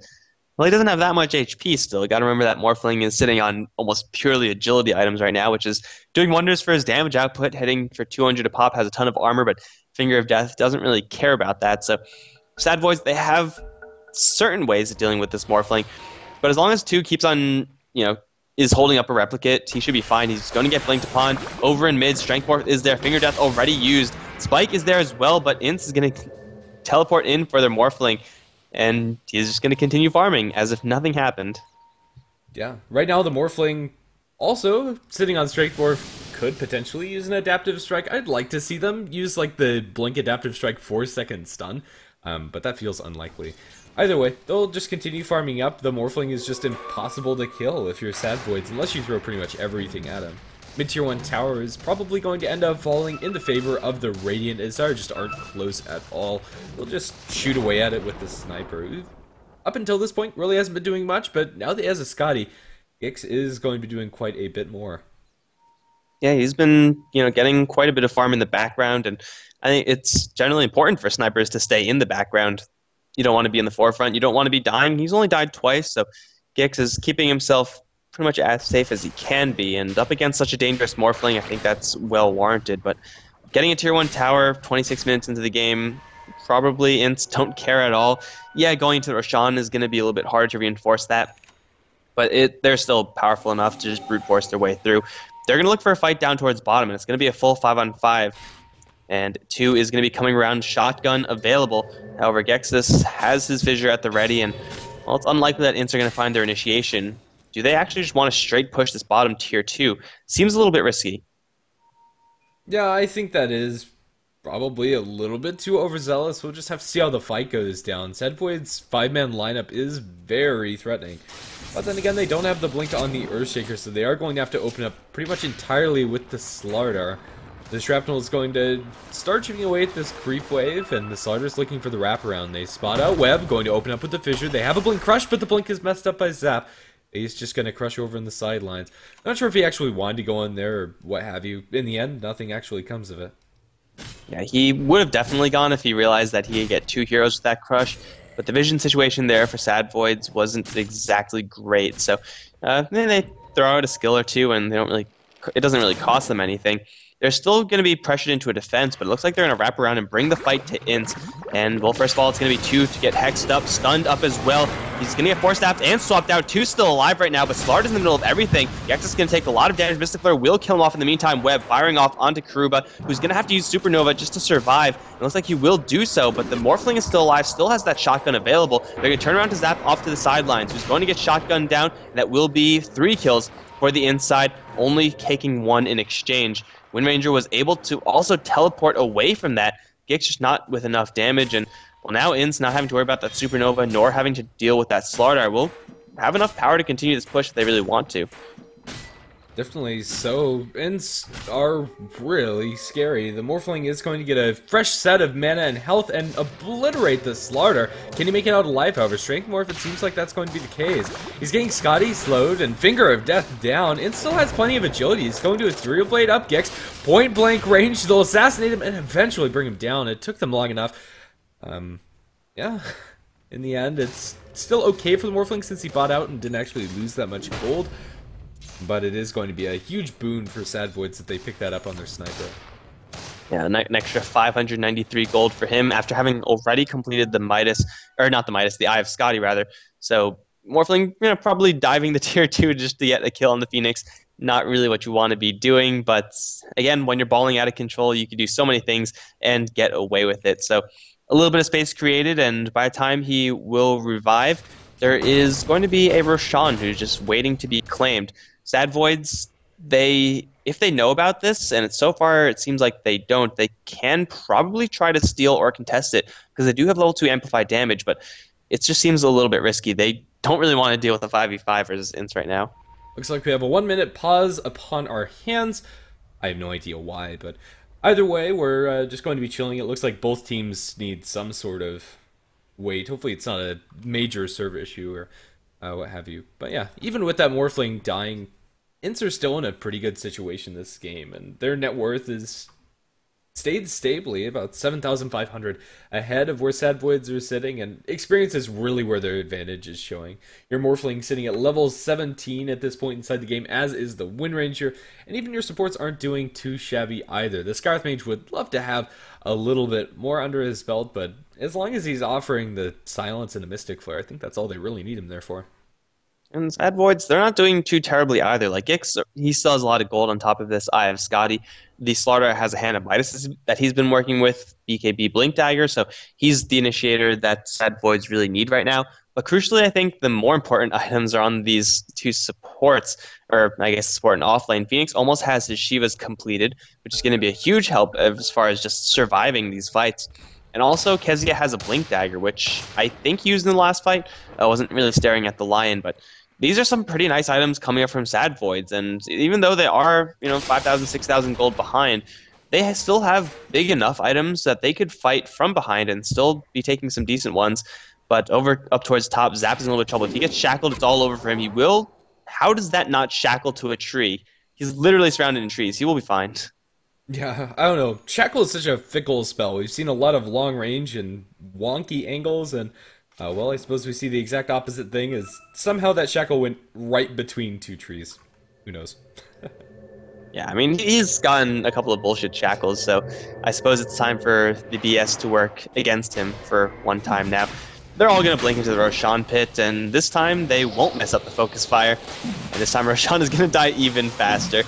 well, he doesn't have that much HP still. You got to remember that Morphling is sitting on almost purely agility items right now, which is doing wonders for his damage output, hitting for 200 a pop, has a ton of armor, but Finger of Death doesn't really care about that. So Sad Voids, they have certain ways of dealing with this Morphling, but as long as 2 keeps on, is holding up a replicate, he should be fine. He's going to get blinked upon. Over in mid, Strength Morph is there. Finger Death already used. Spike is there as well, but Intz is going to teleport in for their Morphling, and he's just going to continue farming as if nothing happened. Yeah, right now the Morphling also sitting on Strength Morph could potentially use an Adaptive Strike. I'd like to see them use like the Blink Adaptive Strike 4-second stun, but that feels unlikely. Either way, they'll just continue farming up. The Morphling is just impossible to kill if you're Sad Voids, unless you throw pretty much everything at him. Mid-tier 1 tower is probably going to end up falling in the favor of the Radiant, as they just aren't close at all. They'll just shoot away at it with the sniper. Up until this point, really hasn't been doing much, but now that he has a Scotty, Gix is going to be doing quite a bit more. Yeah, he's been, getting quite a bit of farm in the background, and I think it's generally important for snipers to stay in the background. You don't want to be in the forefront. You don't want to be dying. He's only died twice, so Gix is keeping himself pretty much as safe as he can be, and up against such a dangerous Morphling, I think that's well warranted. But getting a tier 1 tower 26 minutes into the game, probably Intz don't care at all. Yeah, going to Roshan is going to be a little bit hard to reinforce that, but they're still powerful enough to just brute force their way through. They're going to look for a fight down towards bottom, and it's going to be a full 5-on-5. And 2 is going to be coming around, shotgun available. However, Gexus has his fissure at the ready, and well, it's unlikely that Intz are going to find their initiation. Do they actually just want to straight push this bottom tier 2? Seems a little bit risky. Yeah, I think that is probably a little bit too overzealous. We'll just have to see how the fight goes down. Sad Void's 5-man lineup is very threatening. But then again, they don't have the blink on the Earthshaker, so they are going to have to open up pretty much entirely with the Slardar. The Shrapnel is going to start chipping away at this creep wave, and the Slardar's looking for the wraparound. They spot out Web, going to open up with the Fissure. They have a Blink Crush, but the Blink is messed up by Zap. He's just going to crush over in the sidelines. Not sure if he actually wanted to go in there or what have you. In the end, nothing actually comes of it. Yeah, he would have definitely gone if he realized that he could get 2 heroes with that Crush, but the vision situation there for Sad Voids wasn't exactly great. So then they throw out a skill or 2, and it doesn't really cost them anything. They're still going to be pressured into a defense, but it looks like they're going to wrap around and bring the fight to Intz. And, well, first of all, it's going to be 2 to get hexed up, stunned up as well. He's going to get force-staffed and swapped out. 2 still alive right now, but Slardar's in the middle of everything. Gexus is going to take a lot of damage. Mystic Flare will kill him off in the meantime. Web firing off onto Karuba, who's going to have to use Supernova just to survive. It looks like he will do so, but the Morphling is still alive, still has that shotgun available. They're going to turn around to Zap off to the sidelines, who's going to get shotgunned down, and that will be 3 kills for the inside, only taking 1 in exchange. Wind Ranger was able to also teleport away from that. Gix just not with enough damage, and well, now Intz not having to worry about that Supernova, nor having to deal with that Slardar, will have enough power to continue this push if they really want to. Definitely so. Ints are really scary. The Morphling is going to get a fresh set of mana and health and obliterate the Slardar. Can he make it out alive, however? Strength Morph, it seems like that's going to be the case. He's getting Scotty slowed and Finger of Death down. Ints still has plenty of agility. He's going to Ethereal Blade up Gex. Point blank range. They'll assassinate him and eventually bring him down. It took them long enough. Yeah. In the end, it's still okay for the Morphling since he bought out and didn't actually lose that much gold. But it is going to be a huge boon for Sad Voids if they pick that up on their sniper. Yeah, an extra 593 gold for him after having already completed the Midas, or not the Midas, the Eye of Scotty rather. So Morphling, probably diving the tier 2 just to get a kill on the Phoenix. Not really what you want to be doing, but again, when you're balling out of control, you can do so many things and get away with it. So a little bit of space created, and by the time he will revive, there is going to be a Roshan who's just waiting to be claimed. Sad Voids, if they know about this, and so far it seems like they don't, they can probably try to steal or contest it, because they do have level 2 amplified damage, but it just seems a little bit risky. They don't really want to deal with a 5v5 versus Ints right now. Looks like we have a 1-minute pause upon our hands. I have no idea why, but either way, we're just going to be chilling. It looks like both teams need some sort of wait. Hopefully it's not a major server issue or what have you. But yeah, even with that Morphling dying, Ints are still in a pretty good situation this game, and their net worth is stayed stably about 7,500 ahead of where Sad Voids are sitting, and experience is really where their advantage is showing. Your Morphling sitting at level 17 at this point inside the game, as is the Wind Ranger, and even your supports aren't doing too shabby either. The Scarth Mage would love to have a little bit more under his belt, but as long as he's offering the Silence and the Mystic Flare, I think that's all they really need him there for. And Sad Voids, they're not doing too terribly either. Like Gix, he still has a lot of gold on top of this Eye of Scotty. The Slardar has a hand of Midas that he's been working with, BKB Blink Dagger, so he's the initiator that Sad Voids really need right now. But crucially, I think the more important items are on these two supports, or I guess support and offlane. Phoenix almost has his Shivas completed, which is going to be a huge help as far as just surviving these fights. And also, Kezia has a Blink Dagger, which I think used in the last fight. I wasn't really staring at the Lion, but these are some pretty nice items coming up from Sad Voids, and even though they are, 5,000, 6,000 gold behind, they still have big enough items that they could fight from behind and still be taking some decent ones. But up towards top, Zap is in a little bit of trouble. If he gets shackled, it's all over for him. He will. How does that not shackle to a tree? He's literally surrounded in trees. He will be fine. Yeah, I don't know. Shackle is such a fickle spell. We've seen a lot of long range and wonky angles, and well, I suppose we see the exact opposite thing, is somehow that shackle went right between two trees. Who knows? Yeah, I mean, he's gotten a couple of bullshit shackles, so I suppose it's time for the BS to work against him for one time now. They're all going to blink into the Roshan pit, and this time they won't mess up the focus fire. And this time Roshan is going to die even faster.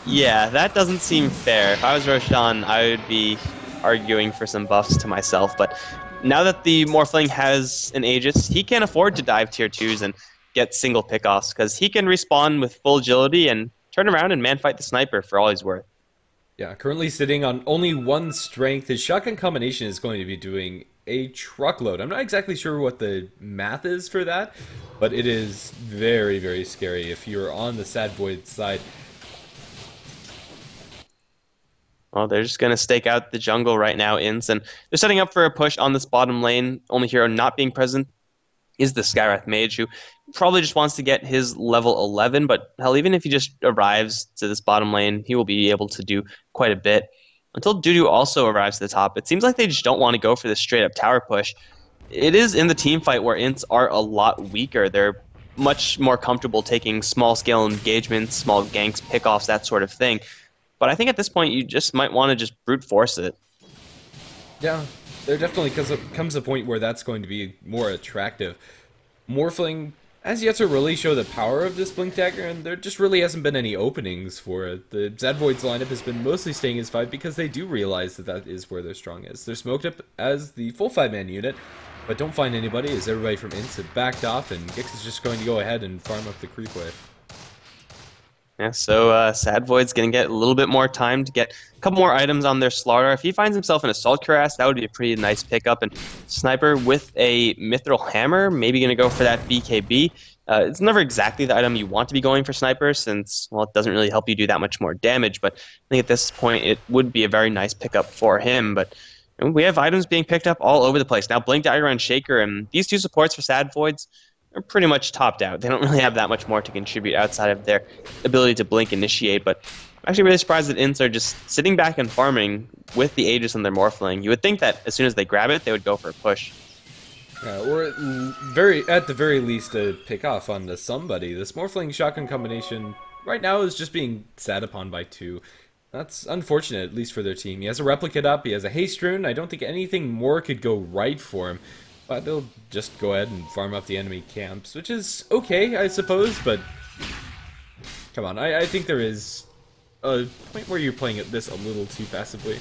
Yeah, that doesn't seem fair. If I was Roshan, I would be arguing for some buffs to myself, but now that the Morphling has an Aegis, he can afford to dive tier 2s and get single pickoffs, because he can respawn with full agility and turn around and man-fight the sniper for all he's worth. Yeah, currently sitting on only 1 strength. His shotgun combination is going to be doing a truckload. I'm not exactly sure what the math is for that, but it is very, very scary if you're on the Sad Void side. Well, they're just going to stake out the jungle right now, Intz, and they're setting up for a push on this bottom lane. Only hero not being present is the Skywrath Mage, who probably just wants to get his level 11, but hell, even if he just arrives to this bottom lane, he will be able to do quite a bit. Until Dudu also arrives to the top, it seems like they just don't want to go for this straight-up tower push. It is in the team fight where Ints are a lot weaker. They're much more comfortable taking small-scale engagements, small ganks, pickoffs, that sort of thing. But I think at this point, you just might want to just brute force it. Yeah, there definitely comes a point where that's going to be more attractive. Morphling has yet to really show the power of this Blink Dagger, and there just really hasn't been any openings for it. The Sad Voids lineup has been mostly staying as 5 because they do realize that that is where their strong is. They're smoked up as the full 5-man unit, but don't find anybody as everybody from Intz have backed off, and Gix is just going to go ahead and farm up the creep wave. Yeah, so Sad Void's going to get a little bit more time to get a couple more items on their Slardar. If he finds himself an Assault Cuirass, that would be a pretty nice pickup. And Sniper with a Mithril Hammer, maybe going to go for that BKB. It's never exactly the item you want to be going for Sniper since, well, it doesn't really help you do that much more damage, but I think at this point it would be a very nice pickup for him, but we have items being picked up all over the place. Now Blink Dagger and Shaker, and these two supports for Sad Voids are pretty much topped out. They don't really have that much more to contribute outside of their ability to Blink Initiate, but I'm actually really surprised that Intz are just sitting back and farming with the Aegis on their Morphling. You would think that as soon as they grab it, they would go for a push. Or at the very least, a pick off onto somebody. This Morphling shotgun combination right now is just being sat upon by two. That's unfortunate, at least for their team. He has a Replicate up, he has a Haste Rune. I don't think anything more could go right for him. But they'll just go ahead and farm up the enemy camps, which is okay, I suppose, but come on, I think there is a point where you're playing this a little too passively.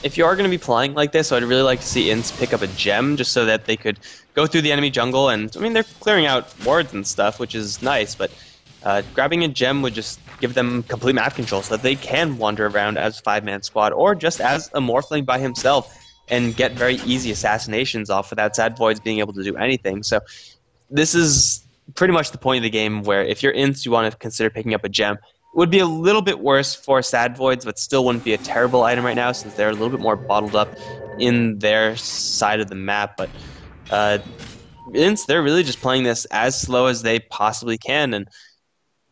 If you are going to be playing like this, I'd really like to see Intz pick up a gem just so that they could go through the enemy jungle. And, I mean, they're clearing out wards and stuff, which is nice, but grabbing a gem would just give them complete map control so that they can wander around as a 5-man squad or just as a Morphling by himself and get very easy assassinations off without Sad Voids being able to do anything. So this is pretty much the point of the game where if you're Intz, you want to consider picking up a gem. It would be a little bit worse for Sad Voids, but still wouldn't be a terrible item right now since they're a little bit more bottled up in their side of the map. But Intz, they're really just playing this as slow as they possibly can, and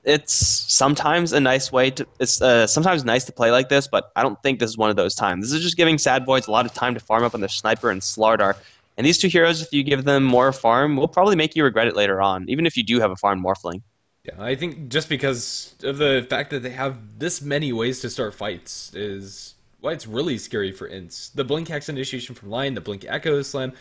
it's sometimes a nice way to. It's sometimes nice to play like this, but I don't think this is one of those times. This is just giving Sad Voids a lot of time to farm up on their Sniper and Slardar. And these two heroes, if you give them more farm, will probably make you regret it later on, even if you do have a farm Morphling. Yeah, I think just because of the fact that they have this many ways to start fights is why it's really scary for Intz. The Blink Hex initiation from Lion, the Blink Echo Slam,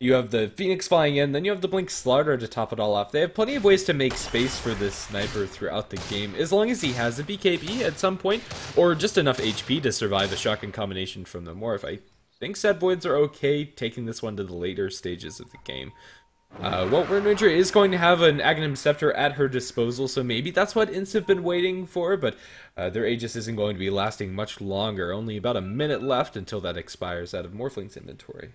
you have the Phoenix flying in, then you have the Blink Slaughter to top it all off. They have plenty of ways to make space for this Sniper throughout the game, as long as he has a BKB at some point, or just enough HP to survive a shotgun combination from the Morph. I think Sad Voids are okay taking this one to the later stages of the game. Well, Ranger is going to have an Aghanim Scepter at her disposal, so maybe that's what Intz have been waiting for, but their Aegis isn't going to be lasting much longer. Only about a minute left until that expires out of Morphling's inventory.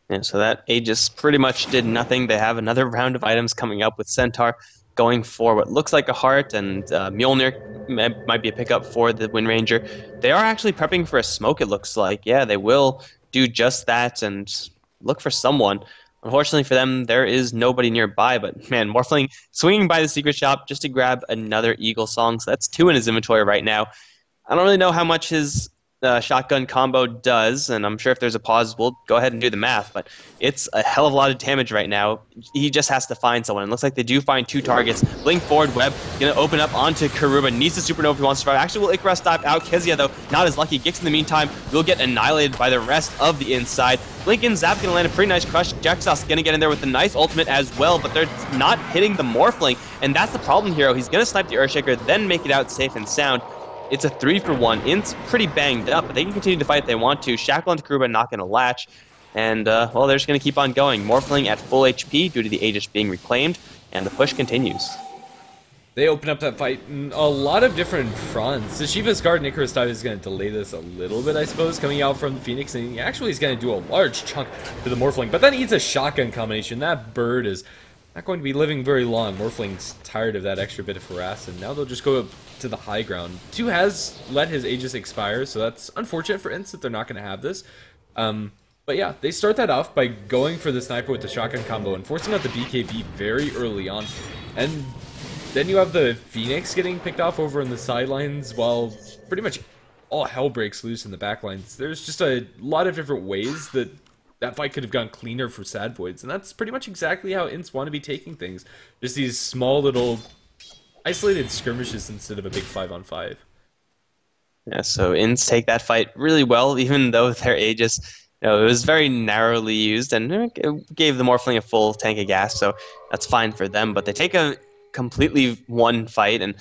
Yeah, so that Aegis pretty much did nothing. They have another round of items coming up with Centaur going for what looks like a heart, and Mjolnir might be a pickup for the Wind Ranger. They are actually prepping for a smoke, it looks like. Yeah, they will do just that and look for someone. Unfortunately for them, there is nobody nearby, but man, Morphling swinging by the secret shop just to grab another Eagle Song, so that's 2 in his inventory right now. I don't really know how much his shotgun combo does, and I'm sure if there's a pause, we'll go ahead and do the math, but it's a hell of a lot of damage right now. He just has to find someone. It looks like they do find 2 targets. Blink forward web, gonna open up onto Karuba, needs the supernova if he wants to survive. Actually, will Icarus dive out? Kezia, though, not as lucky. Gix in the meantime will get annihilated by the rest of the inside. Blink and Zap gonna land a pretty nice crush. Jaxos gonna get in there with a nice ultimate as well, but they're not hitting the Morphling, and that's the problem here. He's gonna snipe the Earthshaker, then make it out safe and sound. It's a 3-for-1. Intz pretty banged up, but they can continue to fight if they want to. Shackle and Karuba not going to latch. And, well, they're just going to keep on going. Morphling at full HP due to the Aegis being reclaimed, and the push continues. They open up that fight in a lot of different fronts. The Shiva's Guard and Icarus Dive is going to delay this a little bit, I suppose, coming out from the Phoenix, and he actually is going to do a large chunk to the Morphling, but then he eats a shotgun combination. That bird is not going to be living very long. Morphling's tired of that extra bit of harass, and now they'll just go up to the high ground. 2 has let his Aegis expire, so that's unfortunate for Intz that they're not going to have this. But yeah, they start that off by going for the Sniper with the shotgun combo and forcing out the BKB very early on. And then you have the Phoenix getting picked off over in the sidelines while pretty much all hell breaks loose in the backlines. There's just a lot of different ways that fight could have gone cleaner for Sad Voids, and that's pretty much exactly how Intz want to be taking things. Just these small little isolated skirmishes instead of a big 5-on-5. Yeah, so Intz take that fight really well, even though their Aegis, it was very narrowly used, and it gave the Morphling a full tank of gas, so that's fine for them. But they take a completely won fight, and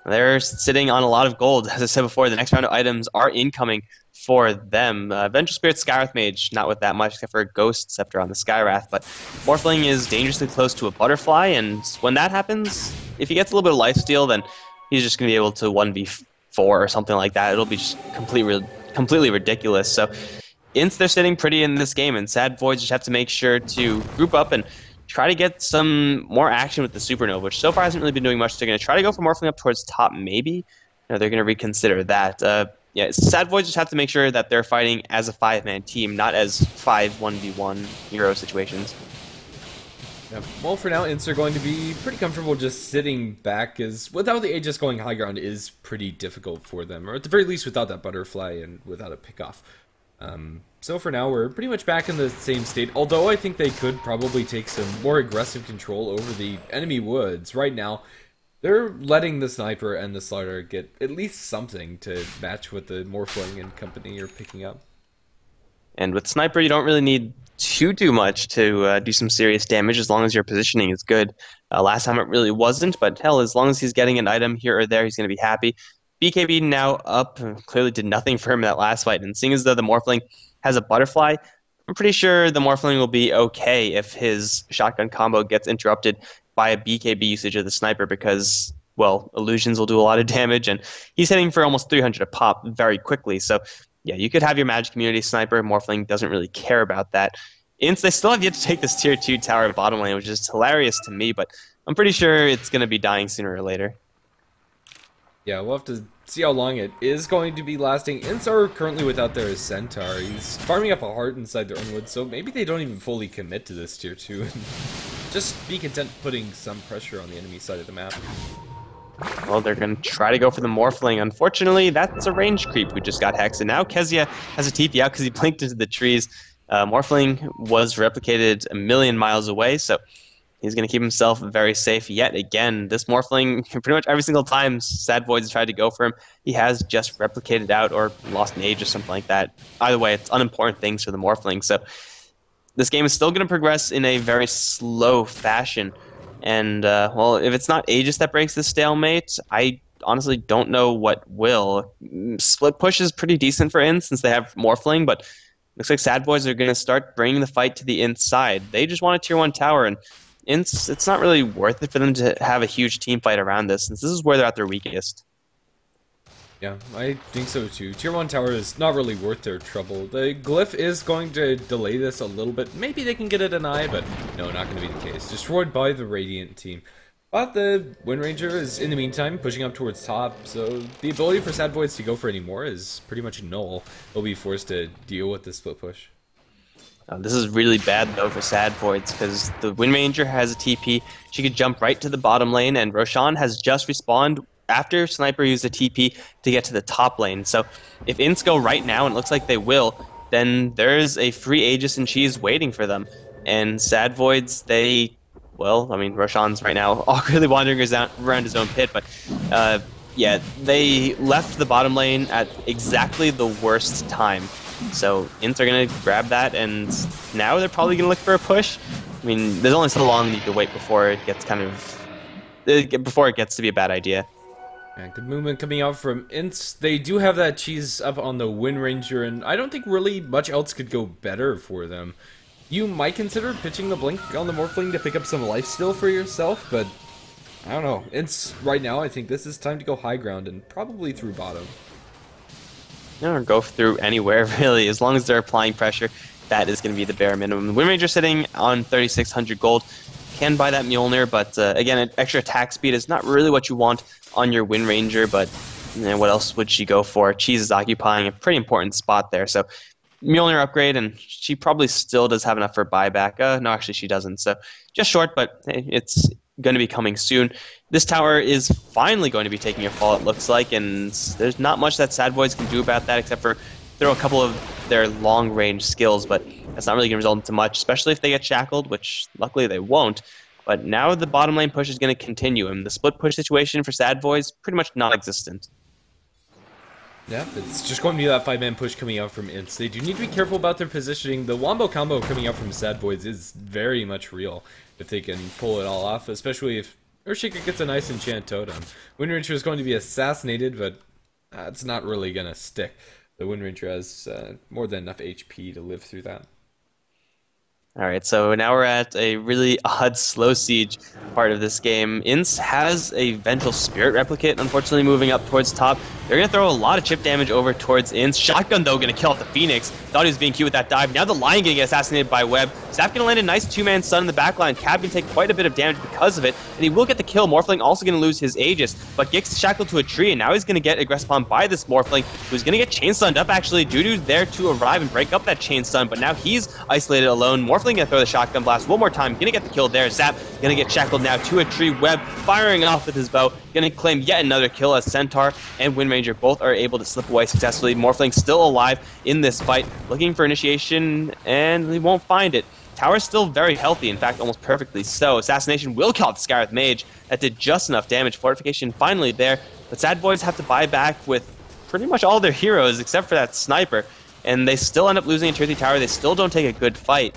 they're sitting on a lot of gold. As I said before, the next round of items are incoming for them. Vengeful Spirit Skywrath Mage, not with that much, except for a Ghost Scepter on the Skywrath, but Morphling is dangerously close to a Butterfly, and when that happens, if he gets a little bit of lifesteal, then he's just going to be able to 1v4 or something like that. It'll be just completely ridiculous. So Intz, they're sitting pretty in this game, and Sad Voids just have to make sure to group up and try to get some more action with the Supernova, which so far hasn't really been doing much. They're going to try to go for Morphling up towards top, maybe. No, they're going to reconsider that. Yeah, Sad Boys just have to make sure that they're fighting as a five-man team, not as five 1v1 hero situations. Yeah. Well, for now, Intz are going to be pretty comfortable just sitting back, as without the Aegis going high ground is pretty difficult for them, or at the very least without that butterfly and without a pickoff. So for now, we're pretty much back in the same state, although I think they could probably take some more aggressive control over the enemy woods. Right now, they're letting the Sniper and the Slider get at least something to match what the Morphling and company are picking up. And with Sniper, you don't really need too much to do some serious damage as long as your positioning is good. Last time it really wasn't, but hell, as long as he's getting an item here or there, he's going to be happy. BKB now up, clearly did nothing for him in that last fight, and seeing as though the Morphling has a butterfly, I'm pretty sure the Morphling will be okay if his shotgun combo gets interrupted by a BKB usage of the Sniper because, well, illusions will do a lot of damage, and he's hitting for almost 300 a pop very quickly, so yeah, you could have your Magic Community Sniper. Morphling doesn't really care about that. Intz, they still have yet to take this tier 2 tower bottom lane, which is hilarious to me, but I'm pretty sure it's going to be dying sooner or later. Yeah, we'll have to see how long it is going to be lasting. Intz are currently without their Centaur. He's farming up a heart inside their own woods, so maybe they don't even fully commit to this tier 2 and just be content putting some pressure on the enemy side of the map. Well, they're going to try to go for the Morphling. Unfortunately, that's a range creep who just got hexed. And now Kezia has a TP out because he blinked into the trees. Morphling was replicated a million miles away, so he's going to keep himself very safe yet again. This Morphling, pretty much every single time Sad Voids tried to go for him, he has just replicated out or lost an age or something like that. Either way, it's unimportant things for the Morphling. So this game is still going to progress in a very slow fashion. And, well, if it's not Aegis that breaks the stalemate, I honestly don't know what will. Split push is pretty decent for Intz since they have Morphling, but looks like Sad Boys are going to start bringing the fight to the Intz side. They just want a tier 1 tower, and Intz, it's not really worth it for them to have a huge team fight around this, since this is where they're at their weakest. Yeah, I think so too. Tier 1 tower is not really worth their trouble. The Glyph is going to delay this a little bit. Maybe they can get it an eye, but no, not going to be the case. Destroyed by the Radiant team. But the Wind Ranger is, in the meantime, pushing up towards top, so the ability for Sad Voids to go for any more is pretty much null. They'll be forced to deal with the split push. This is really bad, though, for Sad Voids, because the Wind Ranger has a TP. She could jump right to the bottom lane, and Roshan has just respawned after Sniper used a TP to get to the top lane. So if Intz go right now, and it looks like they will, then there's a free Aegis and Cheese waiting for them. And Sad Voids, they, well, I mean, Roshan's right now awkwardly wandering around his own pit, but yeah, they left the bottom lane at exactly the worst time. So Intz are going to grab that, and now they're probably going to look for a push. I mean, there's only so long you can wait before it gets before it gets to be a bad idea. Yeah, good movement coming out from Intz. They do have that cheese up on the Wind Ranger, and I don't think really much else could go better for them. You might consider pitching the Blink on the Morphling to pick up some lifesteal for yourself, but I don't know. Intz, right now, I think this is time to go high ground and probably through bottom. Or go through anywhere, really. As long as they're applying pressure, that is going to be the bare minimum. The Wind Ranger sitting on 3,600 gold. Can buy that Mjolnir, but again, an extra attack speed is not really what you want on your Wind Ranger, but what else would she go for? Cheese is occupying a pretty important spot there, so Mjolnir upgrade, and she probably still does have enough for buyback. No, actually she doesn't, so just short, but it's going to be coming soon. This tower is finally going to be taking a fall, it looks like, and there's not much that Sad Boys can do about that except for throw a couple of their long-range skills, but that's not really going to result into much, especially if they get shackled, which luckily they won't. But now the bottom lane push is going to continue, and the split push situation for Sad Boys pretty much non-existent. Yeah, it's just going to be that 5-man push coming out from Intz. They do need to be careful about their positioning. The Wombo combo coming out from Sad Boys is very much real if they can pull it all off, especially if Earthshaker gets a nice enchant totem. Wind Ranger is going to be assassinated, but it's not really going to stick. The Wind Ranger has more than enough HP to live through that. All right, so now we're at a really odd slow siege part of this game. Intz has a Vengeful Spirit replicate, unfortunately moving up towards top. They're going to throw a lot of chip damage over towards Intz. Shotgun, though, going to kill off the Phoenix. Thought he was being cute with that dive. Now the Lion going to get assassinated by Webb. Zap going to land a nice two-man stun in the backline. Cab going to take quite a bit of damage because of it, and he will get the kill. Morphling also going to lose his Aegis, but Gix shackled to a tree, and now he's going to get aggressed upon by this Morphling, who's going to get chain stunned up, actually. Dudu's there to arrive and break up that chain stun, but now he's isolated alone. Morphling going to throw the shotgun blast one more time, going to get the kill there. Zap going to get shackled now to a tree. Webb firing off with his bow, going to claim yet another kill as Centaur and Wind Ranger both are able to slip away successfully. Morphling still alive in this fight, looking for initiation, and he won't find it. Tower's still very healthy, in fact, almost perfectly so. Assassination will kill off the Scarith Mage. That did just enough damage. Fortification finally there, but Sad Boys have to buy back with pretty much all their heroes except for that sniper, and they still end up losing a Tier 3 tower. They still don't take a good fight.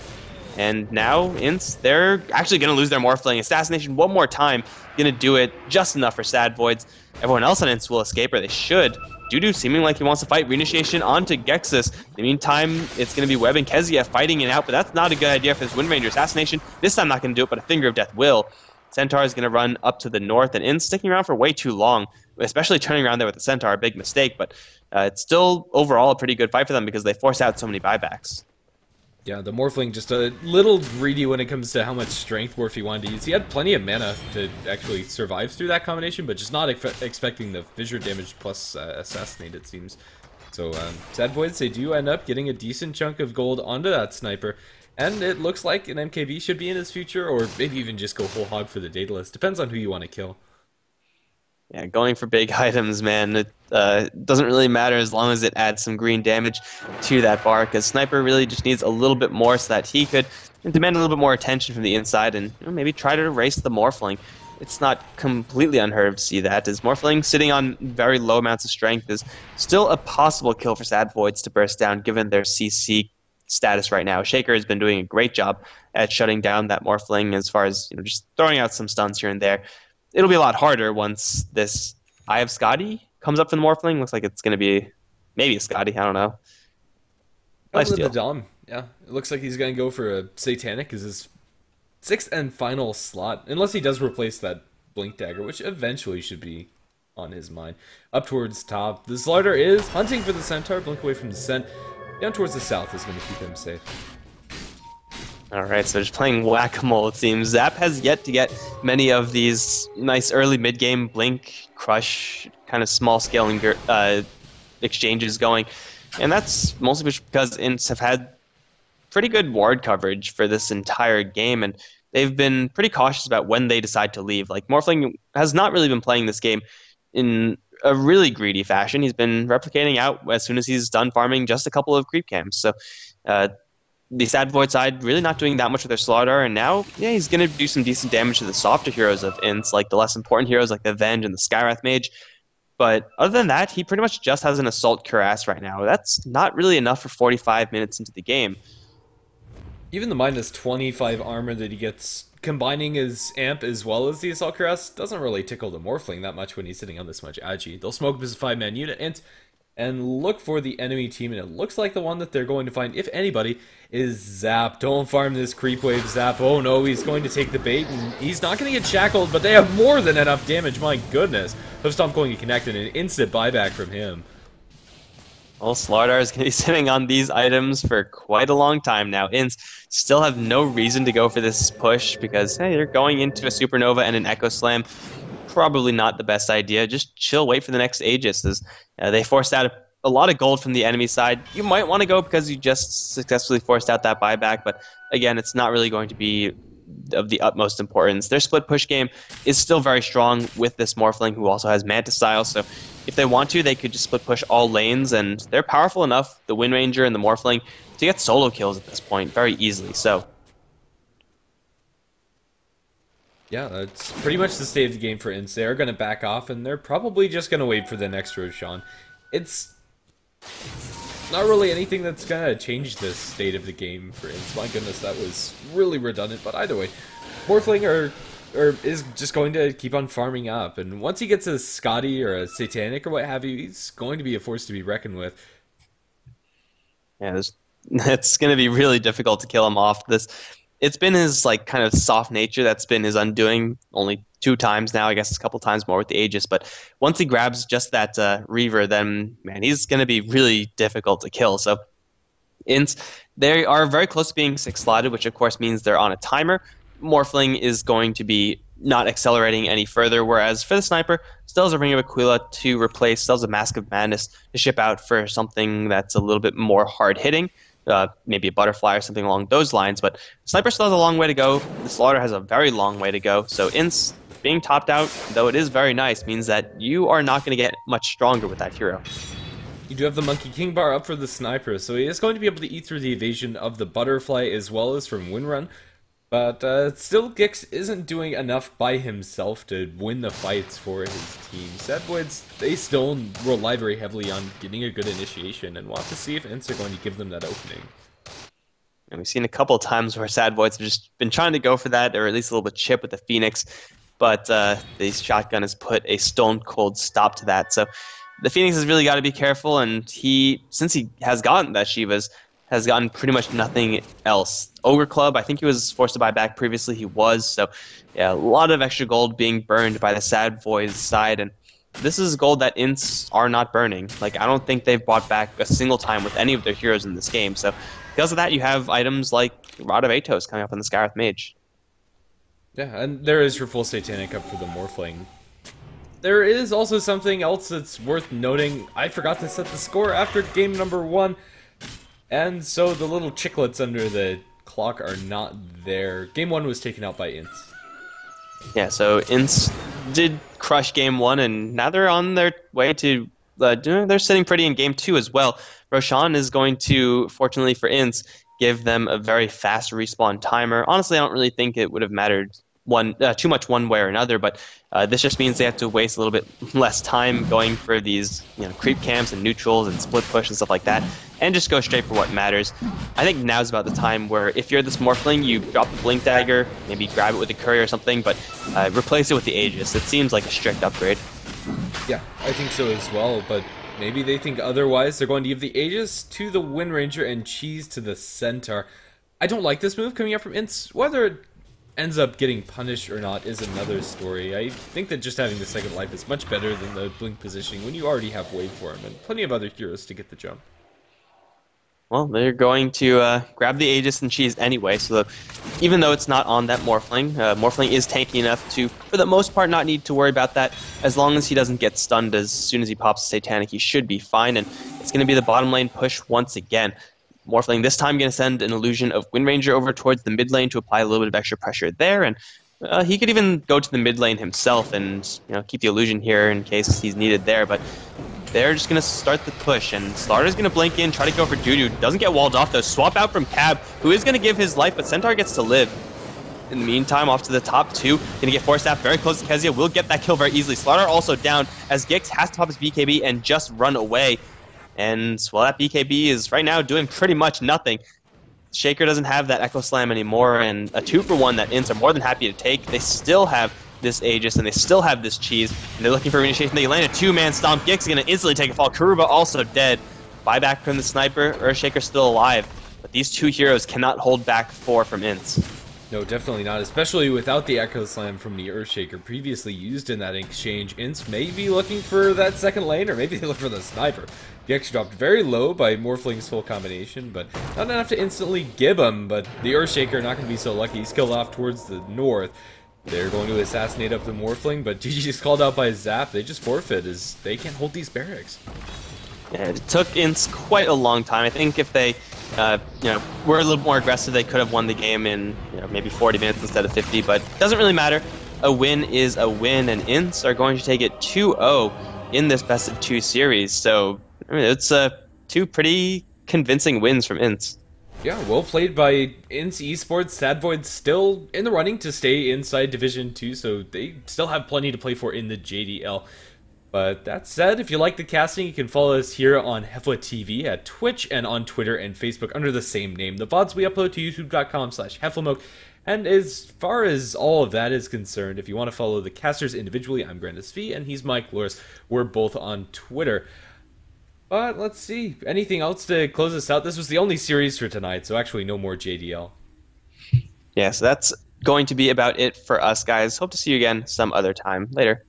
And now, Intz, they're actually going to lose their Morphling. Assassination one more time, going to do it just enough for Sad Voids. Everyone else on Intz will escape, or they should. Dudu seeming like he wants to fight. Reinitiation onto Gexus. In the meantime, it's going to be Webb and Kezia fighting it out, but that's not a good idea for this Wind Ranger. Assassination, this time not going to do it, but a Finger of Death will. Centaur is going to run up to the north, and Intz sticking around for way too long, especially turning around there with the Centaur, a big mistake, but it's still overall a pretty good fight for them because they force out so many buybacks. Yeah, the Morphling just a little greedy when it comes to how much strength Morphe wanted to use. He had plenty of mana to actually survive through that combination, but just not expecting the fissure damage plus assassinate, it seems. So, Sad Boys, they do end up getting a decent chunk of gold onto that sniper, and it looks like an MKB should be in his future, or maybe even just go whole hog for the Daedalus. Depends on who you want to kill. Yeah, going for big items, man. It doesn't really matter as long as it adds some green damage to that bar, because Sniper really just needs a little bit more so that he could demand a little bit more attention from the inside and maybe try to erase the Morphling. It's not completely unheard of to see that, as Morphling sitting on very low amounts of strength is still a possible kill for Sad Voids to burst down given their CC status right now. Shaker has been doing a great job at shutting down that Morphling as far as just throwing out some stuns here and there. It'll be a lot harder once this Eye of Scotty comes up for the Morphling. Looks like it's going to be maybe a Scotty. I don't know. Nice The Dom. Yeah, it looks like he's going to go for a Satanic as his 6th and final slot. Unless he does replace that Blink Dagger, which eventually should be on his mind. Up towards top. The Slaughter is hunting for the Centaur. Blink away from Descent. Down towards the south is going to keep him safe. Alright, so just playing whack-a-mole, it seems. Zap has yet to get many of these nice early mid-game Blink, Crush, kind of small-scale exchanges going. And that's mostly because Ints have had pretty good ward coverage for this entire game, and they've been pretty cautious about when they decide to leave. Like, Morphling has not really been playing this game in a really greedy fashion. He's been replicating out as soon as he's done farming just a couple of creep camps. So, the Sad Void side really not doing that much with their Slaughter, and now, yeah, he's going to do some decent damage to the softer heroes of Ints, like the less important heroes like the Venge and the Skywrath Mage. But other than that, he pretty much just has an Assault Cuirass right now. That's not really enough for 45 minutes into the game. Even the minus 25 armor that he gets combining his amp as well as the Assault Cuirass doesn't really tickle the Morphling that much when he's sitting on this much agi. They'll smoke his 5-man unit and look for the enemy team, and it looks like the one that they're going to find, if anybody, is Zap. Don't farm this creep wave, Zap. Oh no, he's going to take the bait, and he's not going to get shackled, but they have more than enough damage, my goodness. Hoofstomp going to connect, and an instant buyback from him. Well, Slardar is going to be sitting on these items for quite a long time now. Ints still have no reason to go for this push because, hey, they're going into a Supernova and an Echo Slam. Probably not the best idea. Just chill, wait for the next Aegis. As they forced out a lot of gold from the enemy side. You might want to go because you just successfully forced out that buyback, but again, it's not really going to be of the utmost importance. Their split push game is still very strong with this Morphling who also has Manta Style, so if they want to, they could just split push all lanes, and they're powerful enough, the Wind Ranger and the Morphling, to get solo kills at this point very easily, so. Yeah, that's pretty much the state of the game for Ints. They're going to back off, and they're probably just going to wait for the next Roshan. It's not really anything that's going to change the state of the game for Ints. My goodness, that was really redundant, but either way, Morphling is just going to keep on farming up, and once he gets a Scotty or a Satanic or what have you, he's going to be a force to be reckoned with. Yeah, there's It's going to be really difficult to kill him off. It's been his like kind of soft nature that's been his undoing. Only 2 times now, I guess a couple times more with the Aegis. But once he grabs just that Reaver, then man, he's going to be really difficult to kill. So Ints, they are very close to being 6 slotted, which of course means they're on a timer. Morphling is going to be not accelerating any further, whereas for the sniper, still has a Ring of Aquila to replace, still has a Mask of Madness to ship out for something that's a little bit more hard hitting, maybe a Butterfly or something along those lines. But Sniper still has a long way to go. The Slaughter has a very long way to go. So Ints being topped out, though it is very nice, means that you are not going to get much stronger with that hero. You do have the Monkey King bar up for the Sniper, so he is going to be able to eat through the evasion of the Butterfly as well as from Windrun. But still, Gix isn't doing enough by himself to win the fights for his team. Sad Voids, they still rely very heavily on getting a good initiation, and we'll have to see if Intz are going to give them that opening. And we've seen a couple of times where Sad Voids have just been trying to go for that, or at least a little bit chip with the Phoenix, but the shotgun has put a stone cold stop to that. So the Phoenix has really got to be careful, and since he has gotten that Shivas, has gotten pretty much nothing else. Ogre Club, I think he was forced to buy back previously. He was. So, yeah, a lot of extra gold being burned by the Sad Voids side. And this is gold that Ints are not burning. Like, I don't think they've bought back a single time with any of their heroes in this game. So, because of that, you have items like Rod of Atos coming up on the Skywrath Mage. Yeah, and there is your full Satanic up for the Morphling. There is also something else that's worth noting. I forgot to set the score after game number 1. And so the little chiclets under the clock are not there. Game 1 was taken out by Intz. Yeah, so Intz did crush game 1, and now they're on their way to... they're sitting pretty in game 2 as well. Roshan is going to, fortunately for Intz, give them a very fast respawn timer. Honestly, I don't really think it would have mattered too much one way or another, but this just means they have to waste a little bit less time going for these creep camps and neutrals and split push and stuff like that, and just go straight for what matters. I think now's about the time where if you're this Morphling, you drop the Blink Dagger, maybe grab it with a Courier or something, but replace it with the Aegis. It seems like a strict upgrade. Yeah, I think so as well, but maybe they think otherwise. They're going to give the Aegis to the Wind Ranger and Cheese to the Centaur. I don't like this move coming up from Intz. Whether it ends up getting punished or not is another story. I think that just having the second life is much better than the blink positioning when you already have Waveform and plenty of other heroes to get the jump. Well, they're going to grab the Aegis and Cheese anyway, so even though it's not on that Morphling, Morphling is tanky enough to, for the most part, not need to worry about that. As long as he doesn't get stunned as soon as he pops Satanic, he should be fine, and it's going to be the bottom lane push once again. Morphling this time going to send an illusion of Wind Ranger over towards the mid lane to apply a little bit of extra pressure there, and he could even go to the mid lane himself and keep the illusion here in case he's needed there, but they're just going to start the push, and Slaughter's going to blink in, try to go for Dudu. Doesn't get walled off though. Swap out from Cab, who is going to give his life, but Centaur gets to live. In the meantime, off to the top 2, going to get forced out very close to Kezia, will get that kill very easily. Slaughter also down as Gix has to pop his BKB and just run away. And, well, that BKB is right now doing pretty much nothing. Shaker doesn't have that Echo Slam anymore, and a 2-for-1 that Ints are more than happy to take. They still have this Aegis, and they still have this Cheese, and they're looking for reinitiation. They land a 2-man stomp. Gix is going to instantly take a fall. Karuba also dead. Buyback from the Sniper. Earthshaker's still alive, but these two heroes cannot hold back 4 from Ints. No, definitely not, especially without the Echo Slam from the Earthshaker previously used in that exchange. Ints may be looking for that second lane, or maybe they look for the Sniper. Gix dropped very low by Morphling's full combination, but not enough to instantly gib him, but the Earthshaker not going to be so lucky. He's killed off towards the north. They're going to assassinate up the Morphling, but GG's called out by Zap. They just forfeit as they can't hold these barracks. Yeah, it took Ints quite a long time. I think if they were a little more aggressive, they could have won the game in maybe 40 minutes instead of 50, but it doesn't really matter. A win is a win, and Ints are going to take it 2-0 in this best of 2 series. So, I mean, it's 2 pretty convincing wins from Ints. Yeah, well played by Intz Esports. Sad Void's still in the running to stay inside Division 2, so they still have plenty to play for in the JDL. But that said, if you like the casting, you can follow us here on HeflaTV at Twitch and on Twitter and Facebook under the same name. The VODs we upload to youtube.com/HeflaMoke. And as far as all of that is concerned, if you want to follow the casters individually, I'm GrandisV and he's Mikelorus. We're both on Twitter. But let's see. Anything else to close us out? This was the only series for tonight, so actually no more JDL. Yeah, so that's going to be about it for us, guys. Hope to see you again some other time. Later.